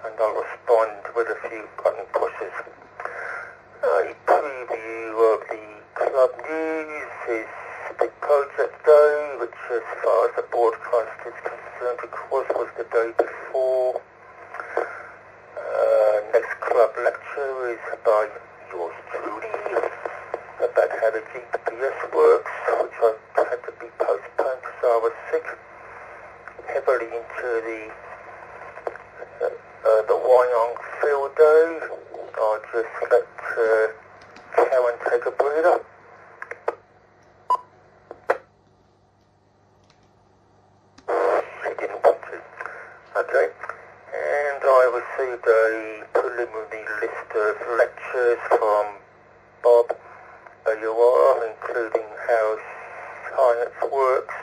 and I'll respond with a few button pushes. A preview of the club news is the project day, which as far as the broadcast is concerned, because was the day before. Next club lecture is by yours truly, about how the GPS works, which I had to be postponed because I was sick, heavily into the Wyong field day. I just let Karen take a breather. She didn't want to. Okay. And I received a preliminary list of lectures from Bob, including how science works,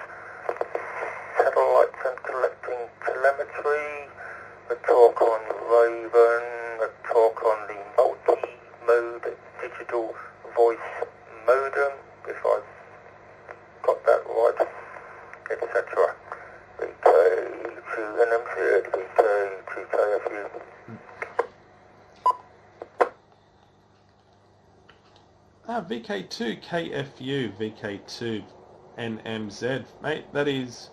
satellites and collecting telemetry, a talk on Raven, a talk on the multi-mode digital voice modem, if I've got that right, etc. VK2 NMZ, VK2 KFU. VK2 KFU, VK2 NMZ, mate. That is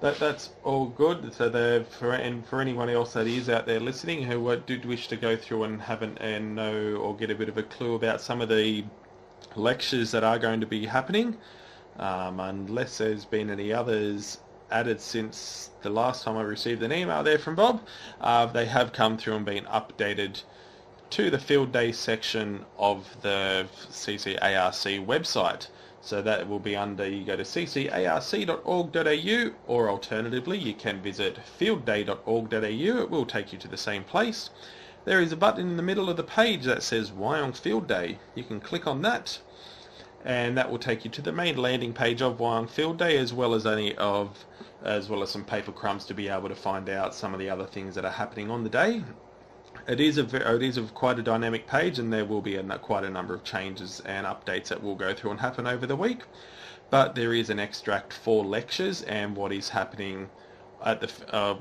That's all good. So for anyone else that is out there listening who did wish to go through and haven't and know or get a bit of a clue about some of the lectures that are going to be happening, unless there's been any others added since the last time I received an email there from Bob, they have come through and been updated to the field day section of the CCARC website. So that will be under, you go to ccarc.org.au, or alternatively you can visit fieldday.org.au. It will take you to the same place. There is a button in the middle of the page that says Wyong Field Day. You can click on that, and that will take you to the main landing page of Wyong Field Day, as well as some paper crumbs to be able to find out some of the other things that are happening on the day. It is quite a dynamic page, and there will be quite a number of changes and updates that will go through and happen over the week. But there is an extract for lectures and what is happening at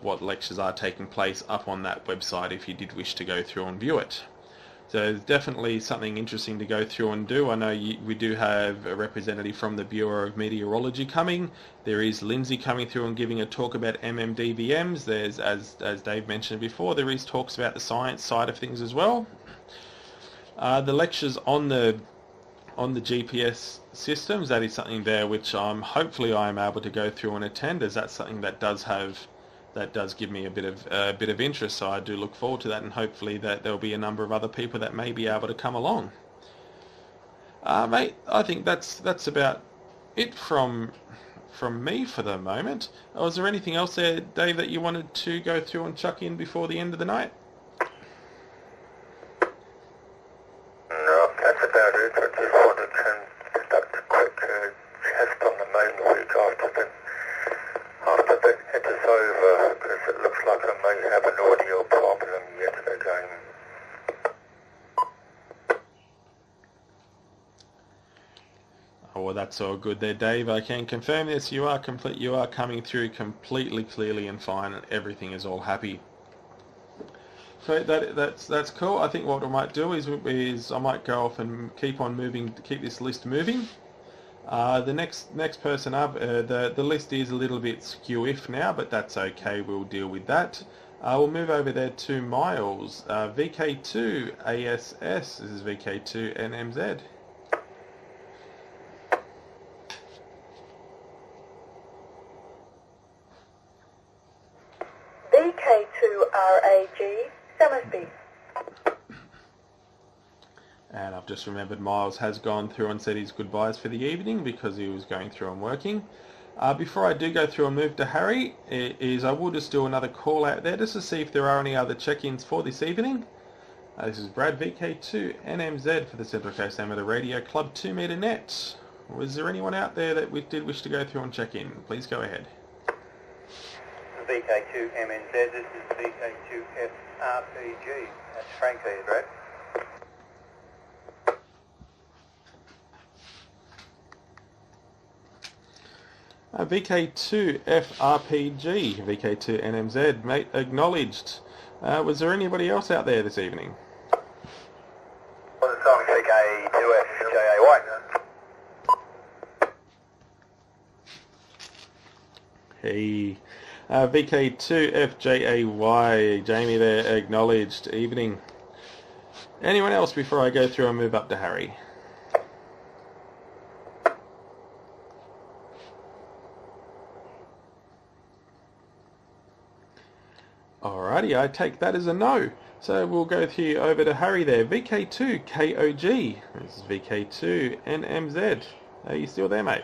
what lectures are taking place up on that website if you did wish to go through and view it. So it's definitely something interesting to go through and do. I know we do have a representative from the Bureau of Meteorology coming. There is Lindsay coming through and giving a talk about MMDVMs. There's, as Dave mentioned before, there is talks about the science side of things as well. The lectures on the GPS systems, that is something there which hopefully I am able to go through and attend, as that's something that does give me a bit of interest. So I do look forward to that, and hopefully that there'll be a number of other people that may be able to come along. Mate, I think that's about it from me for the moment. Was there anything else there, Dave, that you wanted to go through and chuck in before the end of the night? No, that's about it. I just wanted to conduct a quick test on the main week after it is over, because it looks like I may have an audio problem yet again. Oh, well, that's all good there, Dave. I can confirm this. You are coming through completely clearly and fine, and everything is all happy. So that's cool. I think what I might do is I might go off and keep this list moving. The next person up, the list is a little bit skew-if now, but that's okay. We'll deal with that. We'll move over there to Miles, VK2 ASS. This is VK2 NMZ. VK2RAG, Summersby. And I've just remembered Miles has gone through and said his goodbyes for the evening because he was going through and working. Before I do go through and move to Harry, I will just do another call out there just to see if there are any other check-ins for this evening. This is Brad, VK2 NMZ for the Central Coast Amateur Radio Club 2 Metre Net. Was there anyone out there that did wish to go through and check in? Please go ahead. VK2 MNZ, this is VK2 FRPG. That's Frank here, Brad. VK2 FRPG, VK2 NMZ, mate, acknowledged. Was there anybody else out there this evening? VK2FJAY. Hey, VK2FJAY, Jamie there, acknowledged. Evening. Anyone else before I go through and move up to Harry? Alrighty, I take that as a no. So we'll go over to Harry there. VK2 KOG. This is VK2 NMZ. Are you still there, mate?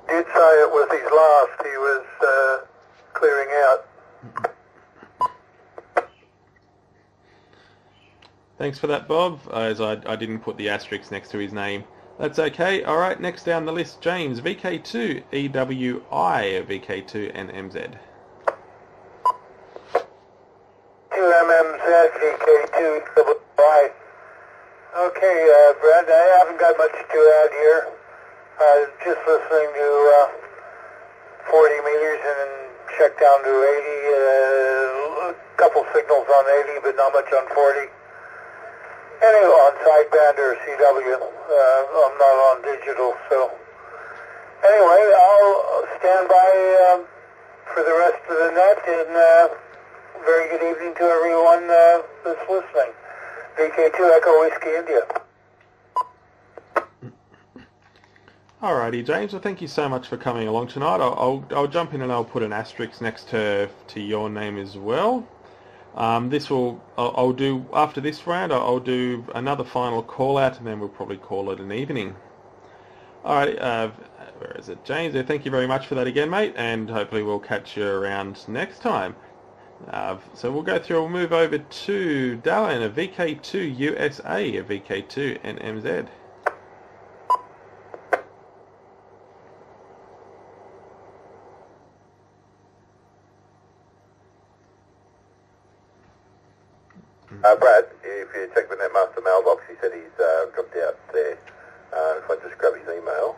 Did say it was his last. He was clearing out. Thanks for that, Bob, as I didn't put the asterisk next to his name. That's okay. All right, next down the list, James, VK2 EWI, VK2 NMZ. 2MMZ, VK2 EWI. Okay, Brad, I haven't got much to add here. Just listening to 40 meters and then check down to 80. A couple signals on 80, but not much on 40. Anyway, on sideband or CW, I'm not on digital, so... Anyway, I'll stand by for the rest of the net, and very good evening to everyone that's listening. VK2 Echo Whiskey India. Alrighty, James. Well, thank you so much for coming along tonight. I'll jump in and I'll put an asterisk next to your name as well. I'll do after this round. I'll do another final call out, and then we'll probably call it an evening. Alright, where is it, James? Thank you very much for that again, mate, and hopefully we'll catch you around next time. So we'll go through. We'll move over to Dallin, a VK2 USA, a VK2 NMZ. Brad, if you check the Netmaster mailbox, he said he's dropped out there. If I just grab his email.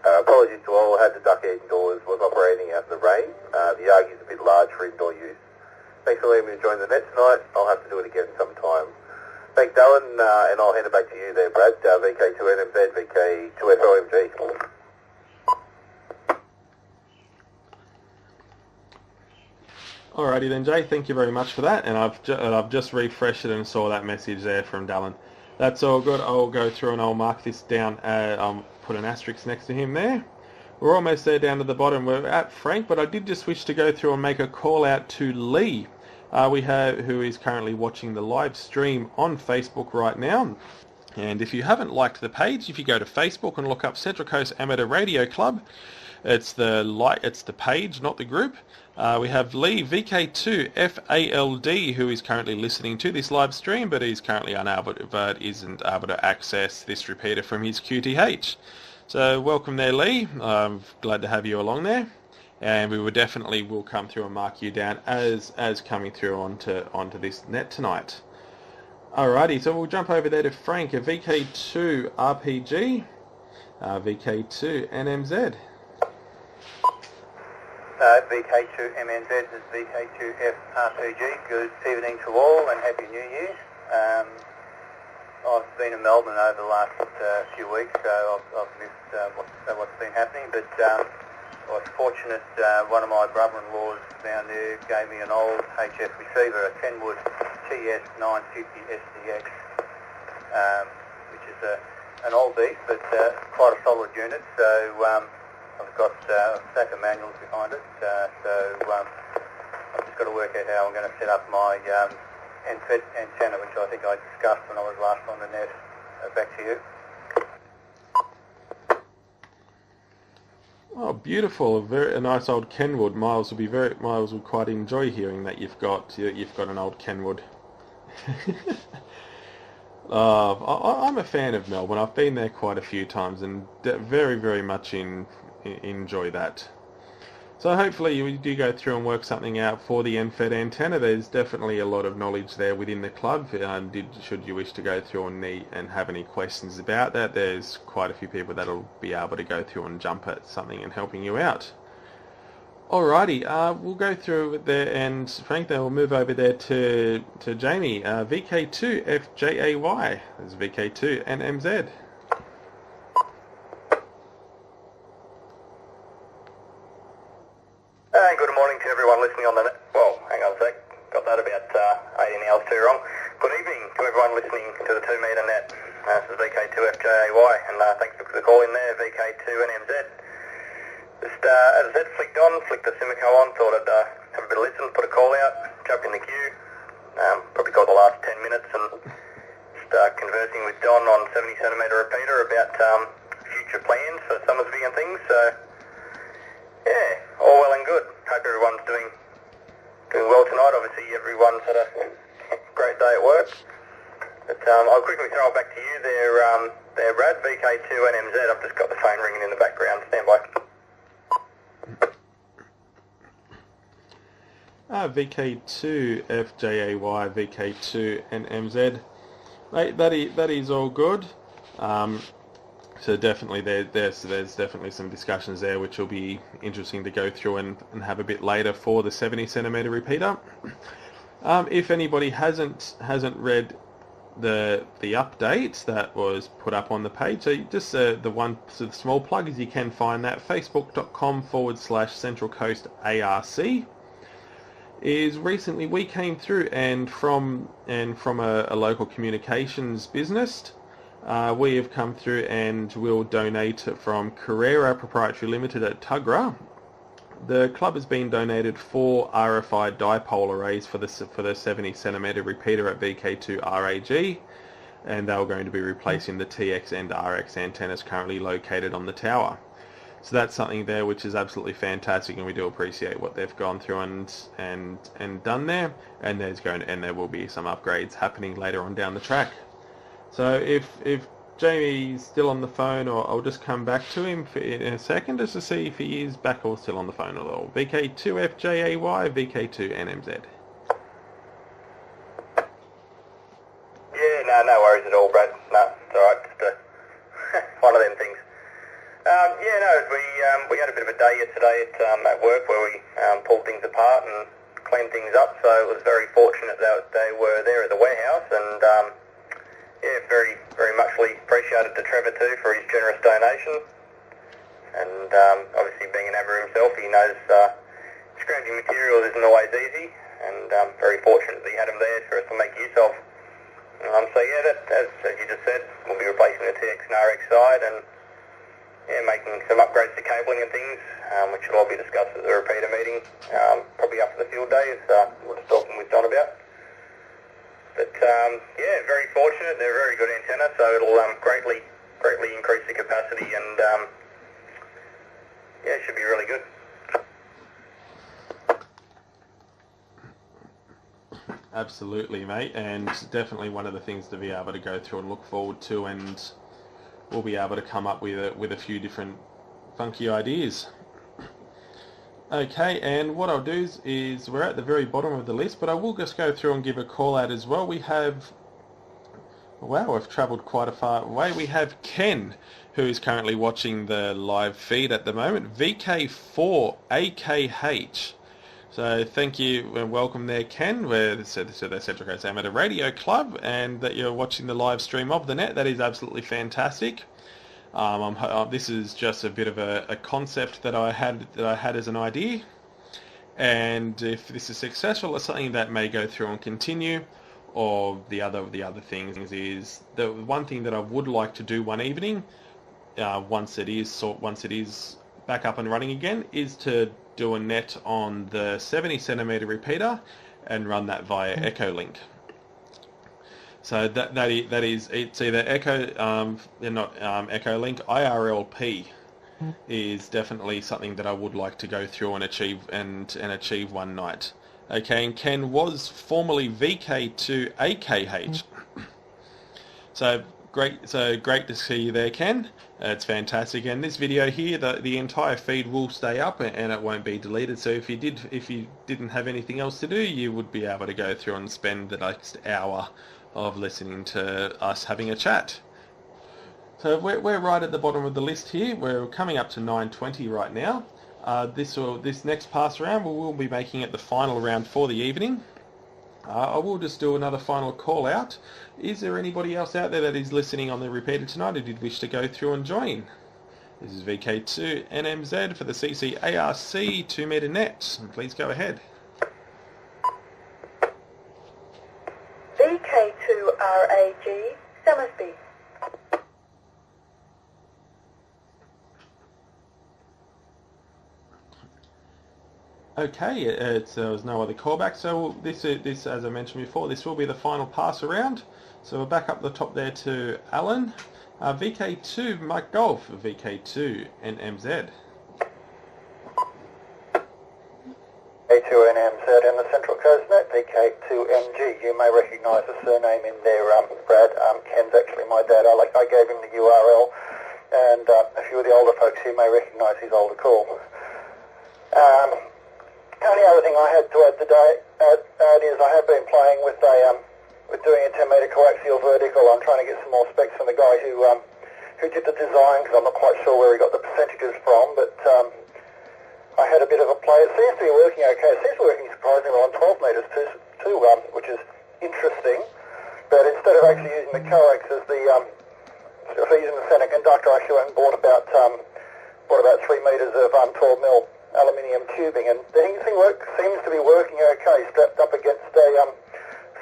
Apologies to all, had to duck indoors, was operating out in the rain. The Yargie's a bit large for indoor use. Thanks for letting me join the net tonight. I'll have to do it again sometime. Thanks, Dallin, and I'll hand it back to you there, Brad. VK2NMZ, VK2FOMG. Alrighty then, Jay. Thank you very much for that, and I've just refreshed it and saw that message there from Dallin. That's all good. I'll go through and I'll mark this down. I'll put an asterisk next to him there. We're almost there down to the bottom. We're at Frank, but I did just wish to go through and make a call out to Lee, who is currently watching the live stream on Facebook right now. And if you haven't liked the page, if you go to Facebook and look up Central Coast Amateur Radio Club, it's the page, not the group. We have Lee VK2 FALD, who is currently listening to this live stream, but he's currently isn't able to access this repeater from his QTH. So welcome there, Lee. I'm glad to have you along there, and we will come through and mark you down as coming through onto this net tonight. Alrighty, so we'll jump over there to Frank, a VK2 RPG, VK2 NMZ. VK2 MNZ is VK2F RPG. Good evening to all and Happy New Year. I've been in Melbourne over the last few weeks, so I've missed what's been happening, but I was fortunate. One of my brother-in-laws down there gave me an old HF receiver, a Kenwood TS950 SDX, which is an old beast, but quite a solid unit, so I've got a stack of manuals behind it, so I've just got to work out how I'm going to set up my antenna, which I think I discussed when I was last on the net. Back to you. Oh, beautiful! A nice old Kenwood. Miles will quite enjoy hearing that you've got an old Kenwood. I'm a fan of Melbourne. I've been there quite a few times and very, very much enjoy that. So hopefully you do go through and work something out for the NFED antenna. There's definitely a lot of knowledge there within the club. Should you wish to go through and have any questions about that, there's quite a few people that'll be able to go through and jump at something and helping you out. Alrighty, we'll go through there, and Frank, then we'll move over there to Jamie, VK2 FJAY. That's VK2 NMZ. Good morning to everyone listening on the net. Well, hang on a sec. Got that about 18 hours too wrong. Good evening to everyone listening to the 2 metre net. This is VK2 FJAY, and thanks for the call in there, VK2 NMZ. Just, as I said, flicked the Simico on, thought I'd have a bit of listen, put a call out, jump in the queue. Probably got the last 10 minutes and just conversing with Don on 70 centimetre repeater about future plans for Summersby and things, so yeah, all well and good. Hope everyone's doing well tonight. Obviously everyone's had a great day at work. But I'll quickly throw it back to you there, Brad, VK2 NMZ. I've just got the phone ringing in the background. Stand by. VK2 FJAY, VK2 NMZ. That is all good. So definitely there's definitely some discussions there which will be interesting to go through and have a bit later for the 70 centimetre repeater. If anybody hasn't read the updates that was put up on the page. So just the small plug is you can find that facebook.com/Central Coast ARC. Is recently we came through and from a local communications business, we have come through and will donate from Carrera Proprietary Limited at Tuggerah. The club has been donated 4 RFI dipole arrays for the 70 centimetre repeater at VK2 RAG, and they were going to be replacing the TX and RX antennas currently located on the tower. So that's something there which is absolutely fantastic, and we do appreciate what they've gone through and done there. And there will be some upgrades happening later on down the track. So if Jamie's still on the phone, or I'll just come back to him in a second just to see if he is back or still on the phone at all. VK2FJAY, VK2NMZ. Yeah, no worries at all, Brad. No, it's alright, just one of them things. We had a bit of a day yesterday at work where we pulled things apart and cleaned things up, so it was very fortunate that they were there at the warehouse, and very, very muchly appreciated to Trevor too for his generous donation. And obviously being an amateur himself, he knows scrounging materials isn't always easy, and very fortunate that he had them there for us to make use of. So yeah, that, as you just said, we'll be replacing the TX and RX side, and making some upgrades to cabling and things, which will all be discussed at the repeater meeting, probably after the field day, as we're just talking with Don about. But very fortunate. They're a very good antenna, so it'll greatly increase the capacity, and it should be really good. Absolutely, mate, and definitely one of the things to be able to go through and look forward to, and we'll be able to come up with a few different funky ideas. Okay, and what I'll do is we're at the very bottom of the list, but I will just go through and give a call out as well. We have, wow, I've travelled quite a far way. We have Ken, who is currently watching the live feed at the moment, VK4AKH. So thank you and welcome there, Ken. We're the Central Coast Amateur Radio Club, and that you're watching the live stream of the net. That is absolutely fantastic. This is just a bit of a concept that I had as an idea, and if this is successful, it's something that may go through and continue. Or the other things is the one thing that I would like to do one evening, once it is back up and running again, is to do a net on the 70 centimetre repeater and run that via Echolink. So that is it's either Echolink, IRLP is definitely something that I would like to go through and achieve one night. Okay, and Ken was formerly VK2AKH. So great to see you there, Ken. It's fantastic, and this video here, the entire feed will stay up and it won't be deleted. So if you didn't have anything else to do, you would be able to go through and spend the next hour of listening to us having a chat. So we're right at the bottom of the list here. We're coming up to 9:20 right now. This next pass around, we will be making it the final round for the evening. I will just do another final call out. Is there anybody else out there that is listening on the repeater tonight who did wish to go through and join? This is VK2NMZ for the CCARC 2 metre net. Please go ahead. VK2RAG, Summersby. Okay, there was no other callback, so this, as I mentioned before, this will be the final pass around. So we're back up the top there to Alan. VK2 Mike Golf, VK2 NMZ. VK2NMZ in the Central Coast Net, VK2MG. You may recognise the surname in there, Brad. Ken's actually my dad. I gave him the URL, and a few of the older folks here may recognise his older call. The only other thing I had to add today is I have been playing with doing a 10 metre coaxial vertical. I'm trying to get some more specs from the guy who did the design, because I'm not quite sure where he got the percentages from, but I had a bit of a play. It seems to be working okay. It seems to be working surprisingly well on 12 metres too, which is interesting. but instead of actually using the coax as the using the center conductor, I actually went and bought about 3 metres of 12 mil aluminium tubing, and the thing seems to be working okay, strapped up against a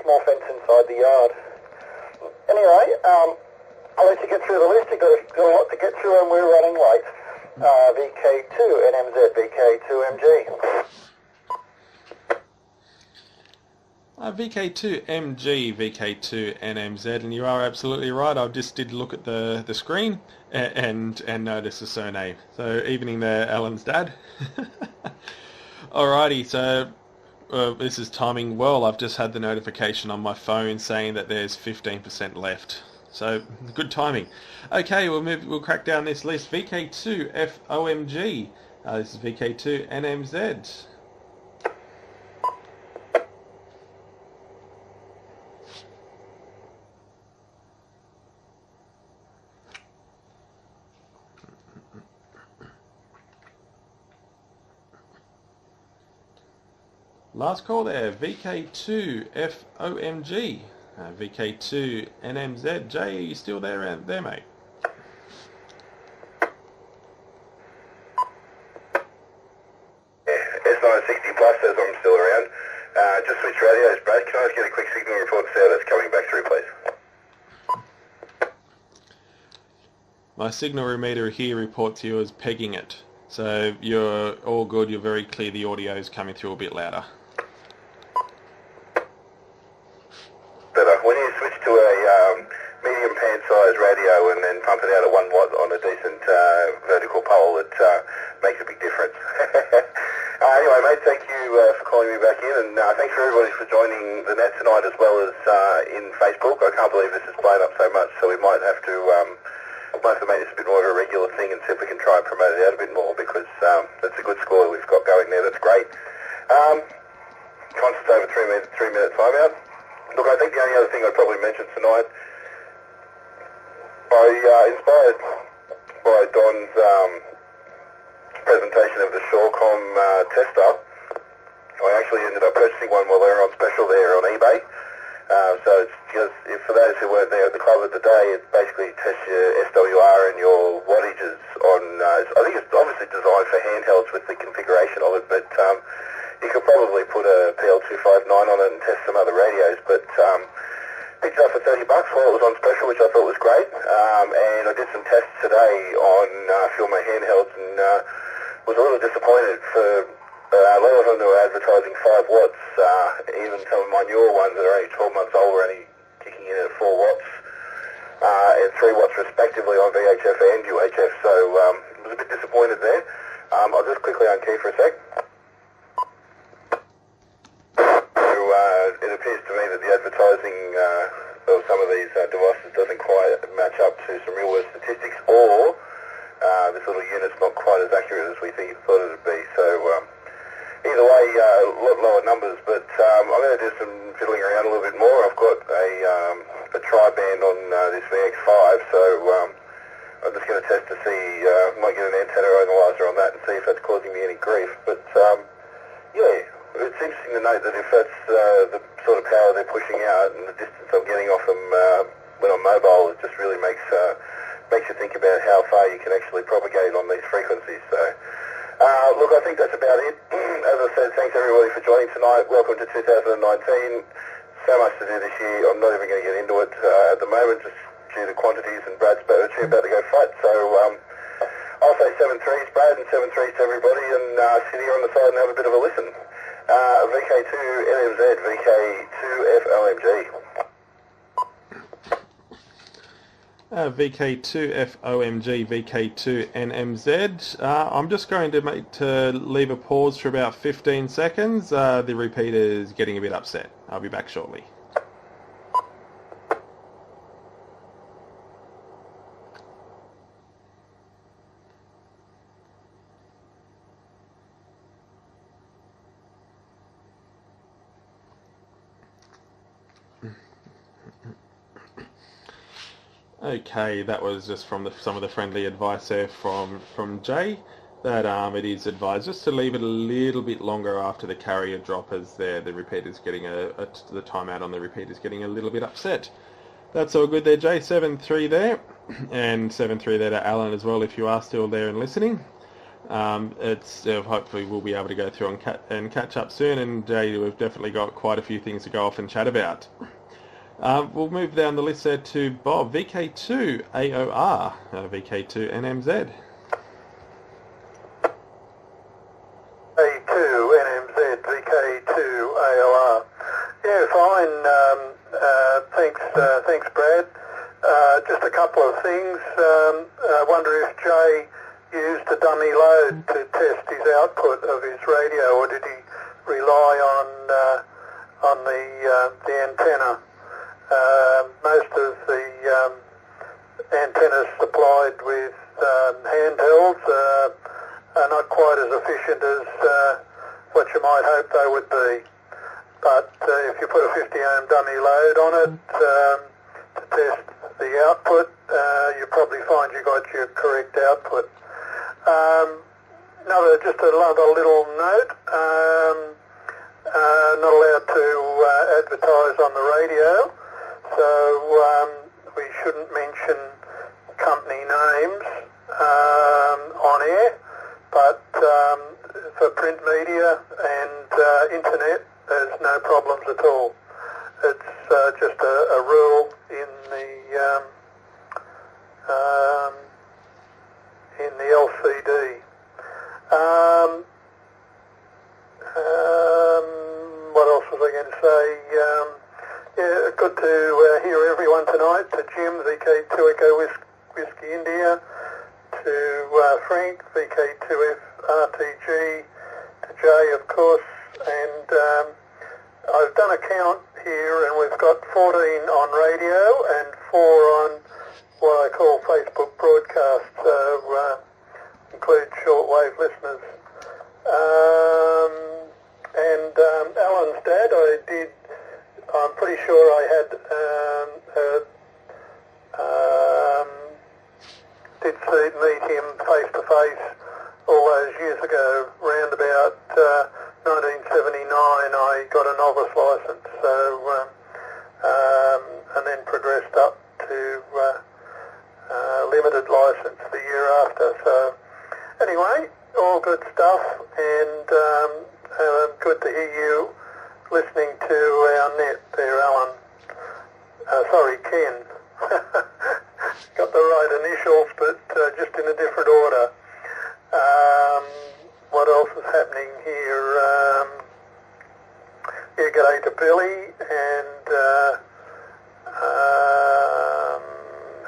small fence inside the yard. Anyway, I'll let you get through the list. You've got a lot to get through, and we're running late. VK2 NMZ, VK2MG. VK2MG, VK2NMZ, and you are absolutely right. I just did look at the screen and notice the surname. So evening there, Alan's dad. Alrighty, so this is timing well. I've just had the notification on my phone saying that there's 15% left. So good timing. Okay, we'll crack down this list. VK2FOMG. This is VK2NMZ. Last call there, VK2FOMG, VK2NMZ. Jay, are you still there, mate? Yeah, S960 plus says I'm still around. Just switch radios, Brad. Can I just get a quick signal report to see how that's coming back through, please? My signal meter here reports you as pegging it. So you're all good, you're very clear, the audio is coming through a bit louder. Better. When you switch to a medium pan size radio and then pump it out at 1 watt on a decent vertical pole, it makes a big difference. Anyway, mate, thank you for calling me back in, and thanks for everybody for joining the net tonight as well as in Facebook. I can't believe this is blown up so much, so we might have to make this a bit more of a regular thing and see if we can try and promote it out a bit more, because that's a good score we've got going there. That's great. Conscious over 3 minute timeout. Look, I think the only other thing I'd probably mention tonight, inspired by Don's presentation of the Shawcom tester, I actually ended up purchasing one while they were on special there on eBay. So it's just, for those who weren't there at the club of the day, it basically tests your SWR and your wattages on, I think it's obviously designed for handhelds with the configuration of it, but you could probably put a PL259 on it and test some other radios, but picked it up for $30 while it was on special, which I thought was great. And I did some tests today on a few of my handhelds, and was a little disappointed for a lot of them were advertising 5 watts. Even some of my newer ones that are only 12 months old were only kicking in at 4 watts and 3 watts respectively on VHF and UHF, so I was a bit disappointed there. I'll just quickly unkey for a sec. It appears to me that the advertising of some of these devices doesn't quite match up to some real world statistics, or this little unit's not quite as accurate as we thought it would be. So either way, a lot lower numbers, but I'm going to do some fiddling around a little bit more. I've got a tri-band on this VX5, so I'm just going to test to see, might get an antenna analyzer on that and see if that's causing me any grief. But yeah, it's interesting to note that if that's the sort of power they're pushing out and the distance I'm getting off them when I'm mobile, it just really makes you think about how far you can actually propagate on these frequencies. So, look, I think that's about it. As I said, thanks everybody for joining tonight. Welcome to 2019. So much to do this year. I'm not even going to get into it at the moment, just due to quantities and Brad's about to go fight. So I'll say 7-3s, Brad, and 7-3s to everybody, and sit here on the side and have a bit of a listen. VK2 NMZ, VK2 FOMG. VK2 FOMG, VK2 NMZ. I'm just going to leave a pause for about 15 seconds. The repeater is getting a bit upset. I'll be back shortly. Okay, that was just from some of the friendly advice there from Jay. that it is advised just to leave it a little bit longer after the carrier drop, as the repeater's getting the timeout on the repeater's getting a little bit upset. That's all good there, Jay. 7-3 there, and 7-3 there to Alan as well, if you are still there and listening. It's hopefully we'll be able to go through and catch up soon, and Jay, we've definitely got quite a few things to go off and chat about. We'll move down the list there to Bob, VK2 AOR, VK2 NMZ. A2 NMZ, VK2 AOR. Yeah, fine. Thanks, Brad. Just a couple of things. I wonder if Jay used a dummy load to test his output of his radio, or did he rely on the antenna? Most of the antennas supplied with handhelds are not quite as efficient as what you might hope they would be. But if you put a 50 ohm dummy load on it to test the output, you probably find you got your correct output. Just another little note. Not allowed to advertise on the radio, so we shouldn't mention company names on air. But for print media and internet, there's no problems at all. It's just a rule in the LCD. What else was I going to say? Yeah, good to hear everyone tonight. To Jim, VK2 Echo Whiskey India. To Frank, VK2F RTG. To Jay, of course. And I've done a count here, and we've got 14 on radio and 4 on what I call Facebook broadcast, so include shortwave listeners. Alan's dad, I'm pretty sure I had did meet him face to face all those years ago, round about 1979. I got a novice licence, so and then progressed up to limited licence the year after. So anyway, all good stuff, and good to hear you listening to our net there, Alan. Sorry, Ken. Got the right initials, but just in a different order. What else is happening here? Yeah, g'day to Billy, and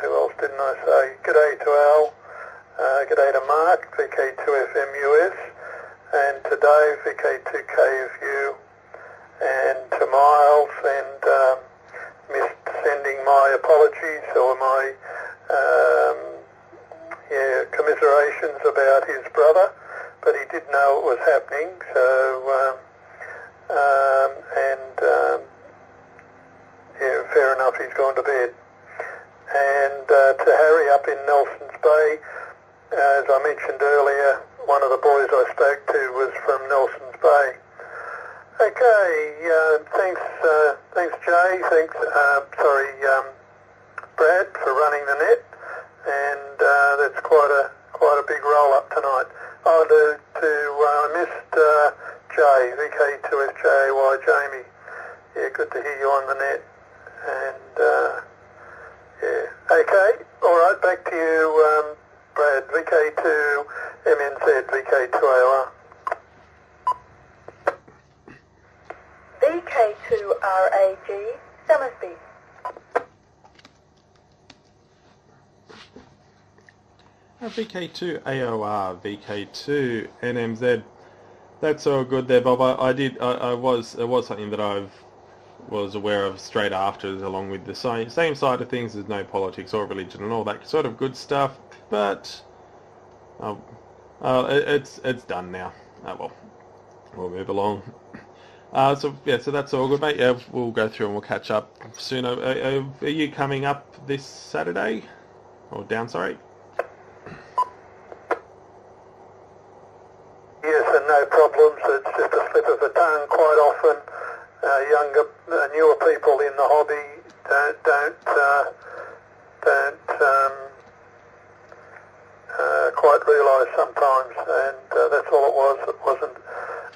who else didn't I say? G'day to Al, g'day to Mark, VK2FMUS, and to Dave, VK2KFU, and to Miles, and missed sending my apologies or my commiserations about his brother, but he did know it was happening, so fair enough, he's gone to bed. And to Harry up in Nelson's Bay, as I mentioned earlier, one of the boys I spoke to was from Nelson's Bay. Okay, thanks Jay, Brad, for running the net, and that's quite a big roll up tonight. I missed Jay, VK2FJAY, Jamie. Yeah, good to hear you on the net, and okay, all right, back to you, Brad, VK2 MNZ, VK2AOR. VK2RAG, Summersby. VK2 AOR, VK2 NMZ. That's all good there, Bob. It was something that I was aware of straight after, along with the same side of things. There's no politics or religion and all that sort of good stuff, but it's done now. Well, we'll move along. So that's all good, mate. Yeah, we'll go through and we'll catch up soon. Are you coming up this Saturday? Or down, sorry? younger, newer people in the hobby don't quite realise sometimes, and that's all it was. It wasn't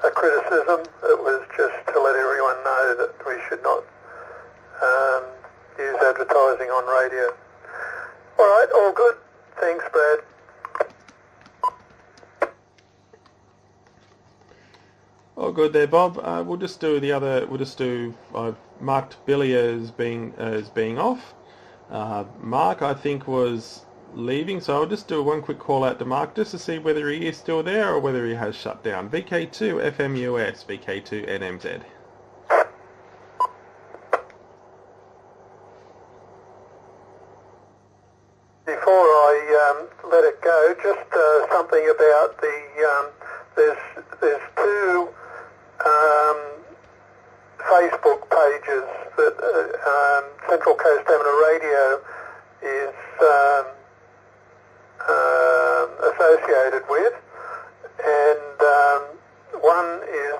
a criticism. It was just to let everyone know that we should not use advertising on radio. All right, all good. Thanks, Brad. All good there, Bob. We'll just do the other. I've marked Billy as being off. Mark, I think, was leaving, so I'll just do one quick call out to Mark just to see whether he is still there or whether he has shut down. VK2 FMUS, VK2 NMZ. Before I let it go, just something about the there's two Facebook pages that Central Coast Amateur Radio is associated with, and one is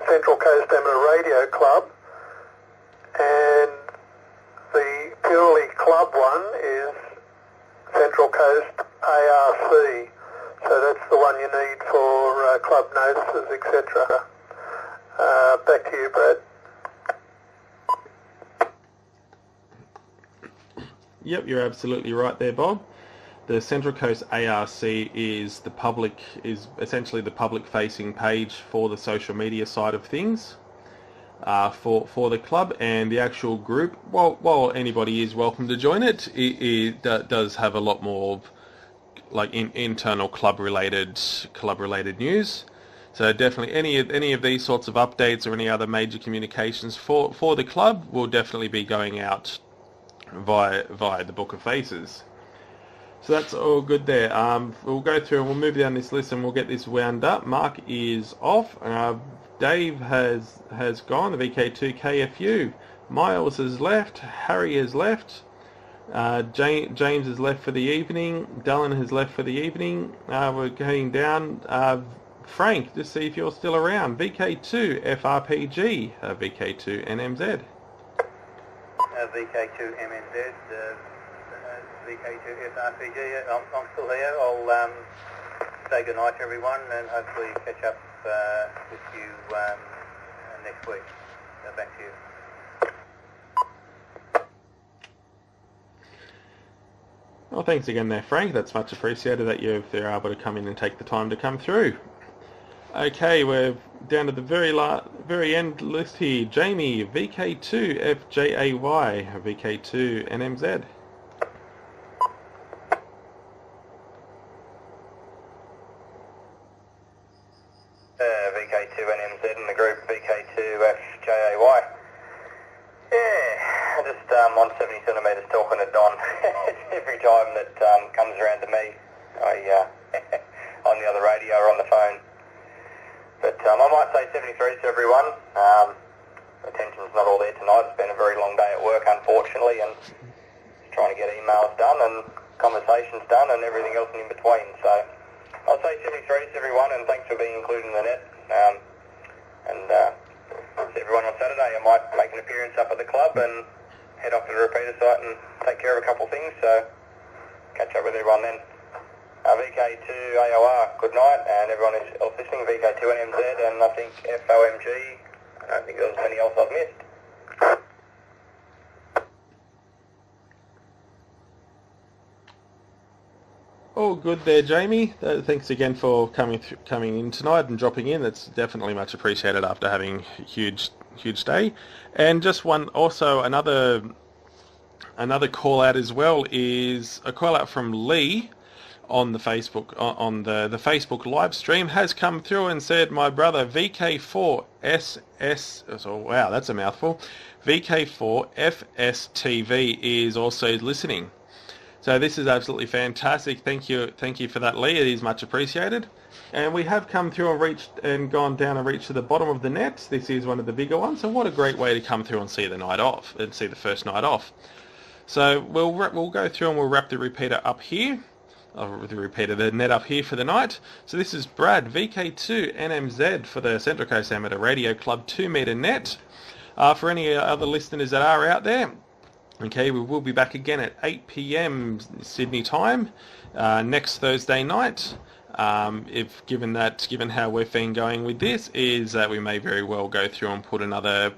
Central Coast Amateur Radio Club, and the purely club one is Central Coast ARC. So that's the one you need for club notices, etc. Back to you, Brad. Yep, you're absolutely right there, Bob. The Central Coast ARC is essentially the public-facing page for the social media side of things for the club, and the actual group. While anybody is welcome to join it, it does have a lot more like internal club-related news. So definitely any of these sorts of updates or any other major communications for the club will definitely be going out via the Book of Faces. So that's all good there. We'll go through and we'll move down this list and we'll get this wound up. Mark is off. Dave has gone, the VK2 KFU. Miles has left. Harry has left. James has left for the evening. Dallin has left for the evening. We're going down. Frank, just see if you're still around. VK2 FRPG. VK2 NMZ. VK2 MNZ. VK2 SRPG. I'm still here. I'll say goodnight to everyone and hopefully catch up with you next week. Back to you. Well, thanks again there, Frank. That's much appreciated that you're able to come in and take the time to come through. Okay, we're down to the very end list here. Jamie, VK2 FJAY, VK2 NMZ. VK2 NMZ in the group VK2 FJAY. Yeah, just on 70 centimetres talking to Don. Every time that comes around to me, on the other radio or on the phone. But I might say 73 to everyone. Attention's not all there tonight. It's been a very long day at work, unfortunately, and trying to get emails done and conversations done and everything else in between. So I'll say 73 to everyone, and thanks for being included in the net. See everyone on Saturday. I might make an appearance up at the club and head off to the repeater site and take care of a couple of things. So catch up with everyone then. VK2 AOR, good night, and everyone else listening, VK2 NMZ, and I think FOMG, I don't think there's anything else I've missed. All good there, Jamie. Thanks again for coming in tonight and dropping in. That's definitely much appreciated after having a huge day. And just another call out as well is a call out from Lee on the Facebook on the Facebook live stream has come through and said, my brother VK4SS, oh wow, that's a mouthful, VK4FSTV is also listening. So this is absolutely fantastic. Thank you for that, Lee. It is much appreciated. And we have come through and gone down and reached to the bottom of the net. This is one of the bigger ones. So what a great way to come through and see the night off and see the first night off. So we'll go through and we'll wrap the repeater up here. I'll repeat the net up here for the night. So this is Brad, VK2 NMZ for the Central Coast Amateur Radio Club 2 metre net. For any other listeners that are out there, okay, we will be back again at 8 p.m. Sydney time next Thursday night. Given how we've been going with this, is that we may very well go through and put another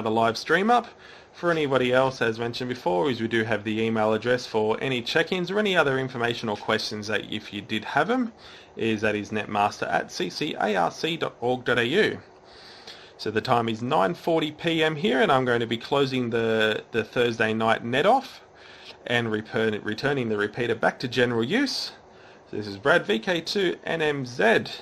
live stream up. For anybody else, as mentioned before, is we do have the email address for any check-ins or any other information or questions that if you did have them, is netmaster@ccarc.org.au. So the time is 9:40 p.m. here, and I'm going to be closing the Thursday night net off and returning the repeater back to general use. So this is Brad, VK2 NMZ,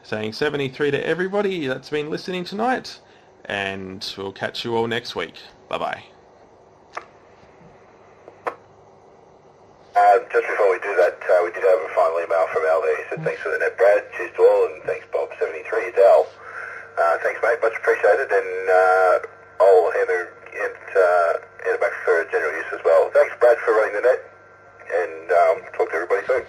saying 73 to everybody that's been listening tonight, and we'll catch you all next week. Bye-bye. Just before we do that, we did have a final email from Al there. He said, thanks for the net, Brad. Cheers to all, and thanks, Bob73. It's Al. Thanks, mate. Much appreciated, and I'll hand it back for general use as well. Thanks, Brad, for running the net, and talk to everybody soon.